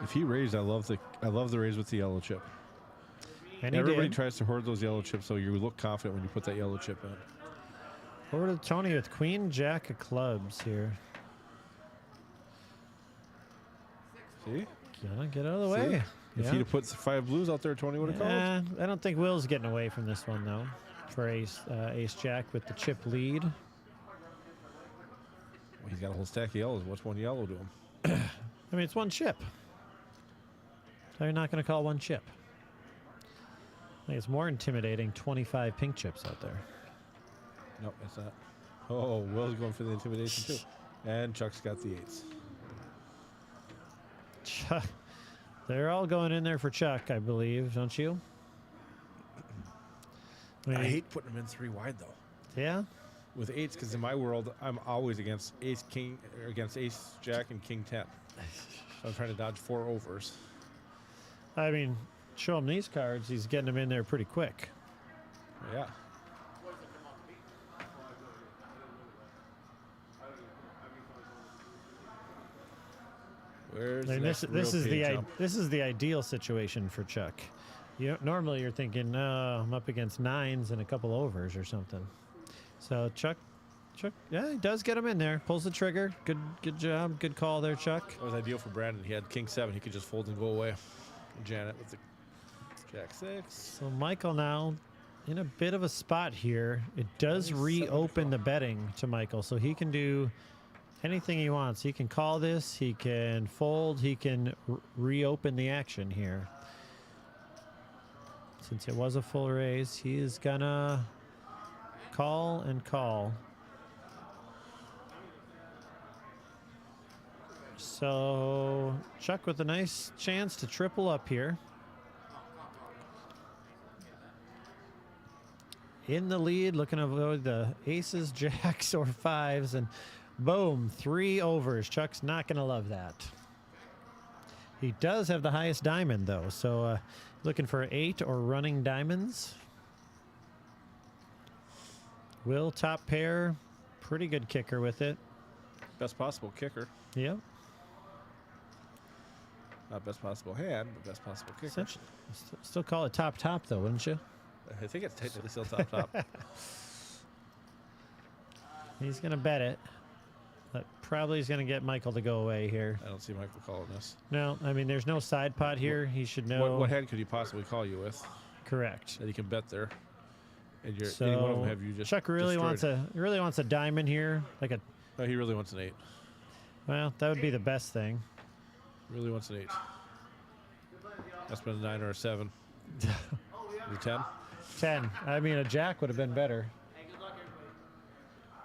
If he raised, I love the raise with the yellow chip. And he Everybody did. tries to hoard those yellow chips, so you look confident when you put that yellow chip in. Over to Tony with Queen Jack of clubs here. See? Get out of the way. If he'd have put 5 blues out there, Tony would have called. I don't think Will's getting away from this one though. For Ace Jack with the chip lead. Well, he's got a whole stack of yellows. What's one yellow to him? I mean, it's one chip. So you're not going to call one chip. I think it's more intimidating 25 pink chips out there. Nope, that's not. Oh, Will's going for the intimidation too. And Chuck's got the 8s. Chuck. They're all going in there for Chuck, I believe, don't you? I hate putting them in 3 wide though. Yeah? With 8s, because in my world, I'm always against Ace King, or against Ace Jack and King 10. So I'm trying to dodge 4 overs. I mean, show him these cards. He's getting them in there pretty quick. Yeah. Where's the next This real is pay jump? this is the ideal situation for Chuck. Normally you're thinking, I'm up against 9s and a couple overs or something. So Chuck, yeah, he does get him in there. Pulls the trigger. Good job. Good call there, Chuck. That was ideal for Brandon. He had King 7. He could just fold and go away. Janet with the Jack 6. So Michael now in a bit of a spot here. It does reopen the betting to Michael, so he can do anything he wants. He can call this. He can fold. He can reopen the action here. Since it was a full raise, he is gonna call and call. So Chuck with a nice chance to triple up here. In the lead, looking to avoid the aces, jacks, or 5s, and boom, 3 overs. Chuck's not going to love that. He does have the highest diamond, though, so looking for 8 or running diamonds. Will top pair, pretty good kicker with it. Best possible kicker. Yep. Not best possible hand, but best possible kicker. Still call it top, though, wouldn't you? I think it's technically still top. He's going to bet it. But probably he's going to get Michael to go away here. I don't see Michael calling this. No, I mean, there's no side pot here. He should know. What hand could he possibly call you with Correct. that he can bet there? And you're, So any one of them have you just Chuck really destroyed? wants a diamond here, like a. No, he really wants an 8. Well, that would be the best thing. Really wants an 8. That's been a 9 or a 7. Is it 10? 10. I mean, a jack would have been better.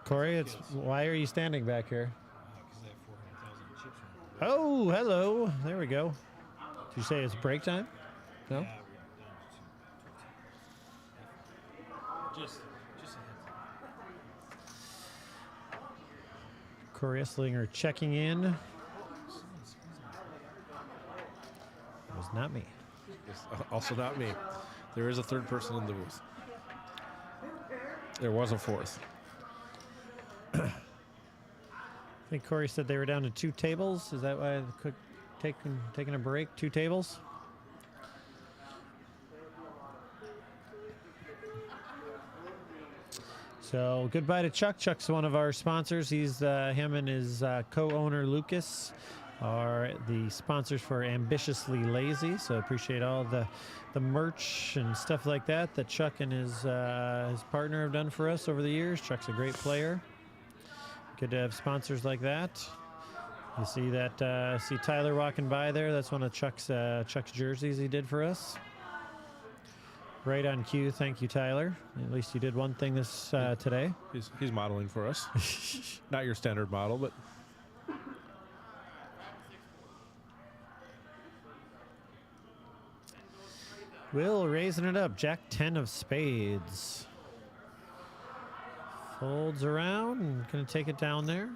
Corey, why are you standing back here? Oh, hello. There we go. Did you say it's break time? No? Just Corey Esslinger checking in. It was not me. It's also not me. There is a third person in the booth. There was a fourth. I think Corey said they were down to 2 tables. Is that why the cook taking a break? 2 tables? So goodbye to Chuck. Chuck's one of our sponsors. He's him and his co-owner Lucas are the sponsors for Ambitiously Lazy. So appreciate all the merch and stuff like that Chuck and his partner have done for us over the years. Chuck's a great player. Good to have sponsors like that. You see that? See Tyler walking by there? That's one of Chuck's jerseys he did for us. Right on cue. Thank you, Tyler. At least you did one thing this today. He's modeling for us. Not your standard model, but Will raising it up. Jack 10 of spades. Folds around and gonna take it down there.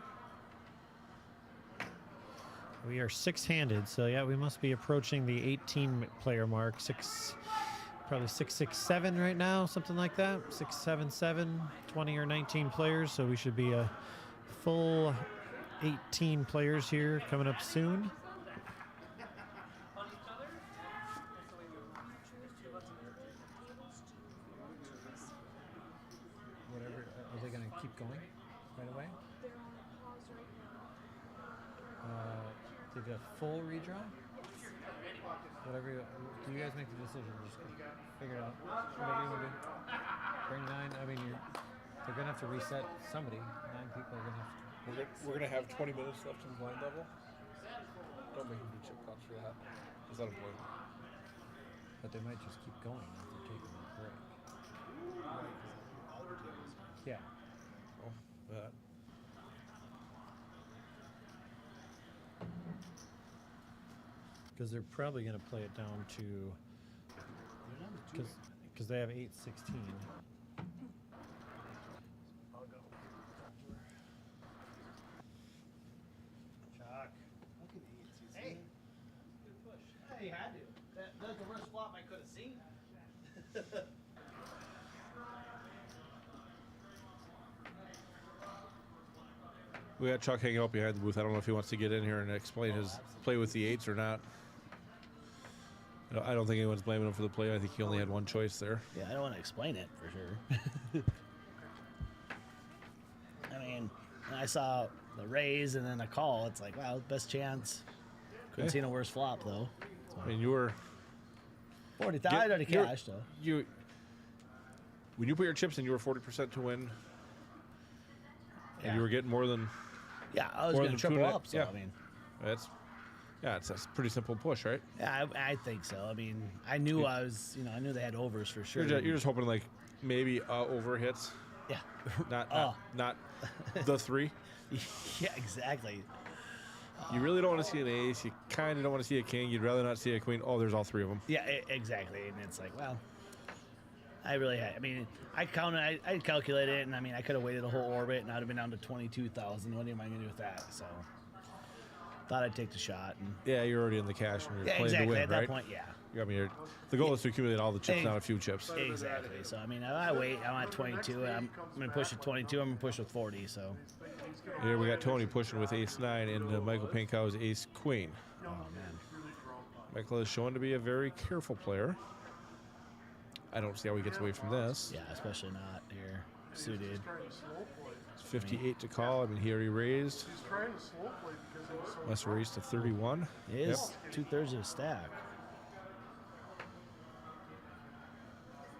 We are 6-handed, so yeah, we must be approaching the 18 player mark. Probably 6, 6, 7 right now, something like that. 6, 7, 7, 20 or 19 players, so we should be a full 18 players here coming up soon. Whatever. Are they going to keep going right away? They're on pause right now. Did a full redraw? Whatever. Do you guys make the decision? Just figure it out. Whatever you want to do. Bring 9. I mean, they're going to have to reset somebody. 9 people are going to have to. We're gonna have 20 minutes left in the blind level. Don't make them do chip counts for that. Is that important? But they might just keep going if they're taking a break. Yeah. Oh, that. Because they're probably going to play it down to. Because they have 8-16. Hey, good push. Yeah, you had to. That's the worst flop I could have seen. We got Chuck hanging out behind the booth. I don't know if he wants to get in here and explain his play with the 8s or not. I don't think anyone's blaming him for the play. I think he only had one choice there. Yeah, I don't want to explain it for sure. I mean, when I saw the raise and then a call, it's like, wow, best chance. Couldn't see no worse flop though. So. I mean, you were 40,000. I already cashed though. When you put your chips in, you were 40% to win, and Yeah. you were getting more than. Yeah, I was more going to than triple 2.5. up. So Yeah. I mean, it's a pretty simple push, right? yeah, I think so. I mean, I knew I was, I knew they had overs for sure. You're just hoping like maybe over hits, yeah, not the 3. yeah, exactly. You really don't want to see an ace. You kind of don't want to see a king. You'd rather not see a queen. Oh, there's all 3 of them. Yeah, exactly. And it's like, well, I really had. I mean, I calculated it, and I mean, I could have waited a whole orbit, and I'd have been down to 22,000. What am I going to do with that? So, thought I'd take the shot. And Yeah, you're already in the cash and you're yeah, playing exactly. to win, At right? that point, yeah. I mean, the goal is to accumulate all the chips, not a few chips. Exactly. So I mean, I wait. I'm at 22. And I'm going to push at 22. I'm going to push with 40. So. Here we got Tony pushing with ace-9 and Michael Pankow's ace-queen. Oh man. Michael is shown to be a very careful player. I don't see how he gets away from this. Yeah, especially not here suited. It's 58 to call. I mean, he already raised. Must have raised to 31. It is 2/3 of a stack.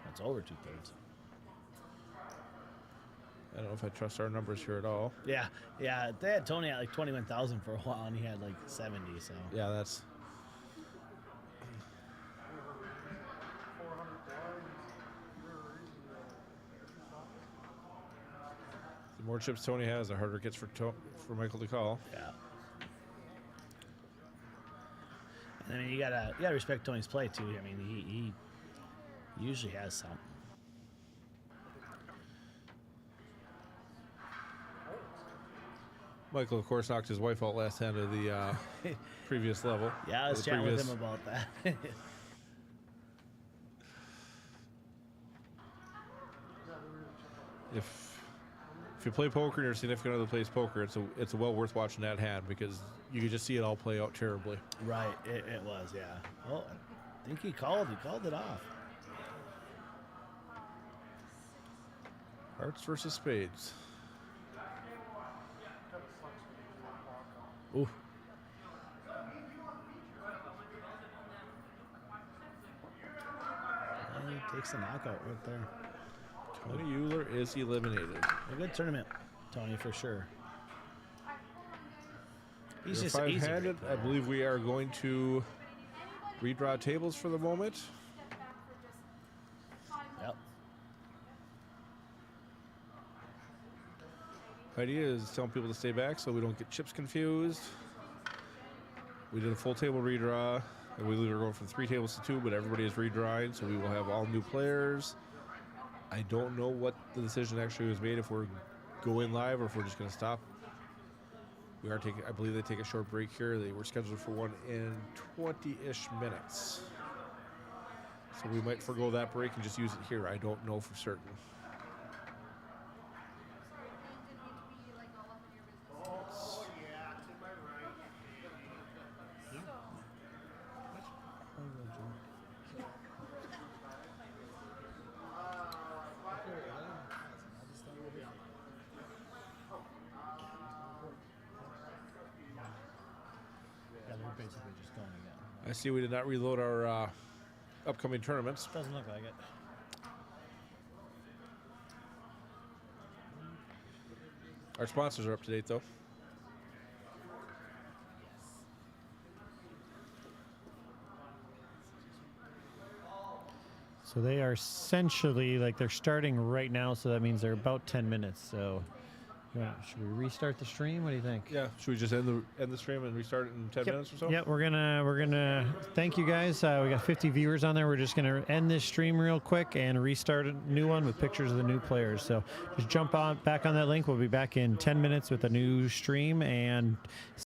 That's over 2/3. I don't know if I trust our numbers here at all. Yeah. They had Tony at like 21,000 for a while, and he had like 70. So. Yeah, that's. The more chips Tony has, the harder it gets for Michael to call. Yeah. And I mean, you gotta respect Tony's play too. I mean, he usually has some. Michael, of course, knocked his wife out last hand of the previous level. Yeah, I was chatting with him about that. If you play poker and your significant other plays poker, it's well worth watching that hand because you can just see it all play out terribly. Right, it was, yeah. Well, I think he called it off. Hearts versus spades. Ooh. And he takes the knockout right there. Tony Euler is eliminated. A good tournament, Tony, for sure. He's We're just he's a great five-handed. player. I believe we are going to redraw tables for the moment. Step back for just 5 Yep. Idea is telling people to stay back so we don't get chips confused. We did a full table redraw. I believe we're going from 3 tables to 2, but everybody is redrawing, so we will have all new players. I don't know what the decision actually was made, if we're going live or if we're just going to stop. We are taking, I believe they take a short break here. They were scheduled for one in 20-ish minutes. So we might forego that break and just use it here. I don't know for certain. basically just going again. I see we did not reload our upcoming tournaments. Doesn't look like it. Our sponsors are up to date, though. So they are essentially like they're starting right now, so that means they're about 10 minutes. So should we restart the stream? What do you think? Yeah. Should we just end the stream and restart it in 10 minutes or so? Yeah, we're gonna thank you guys. We got 50 viewers on there. We're just gonna end this stream real quick and restart a new one with pictures of the new players. So just jump on back on that link. We'll be back in 10 minutes with a new stream and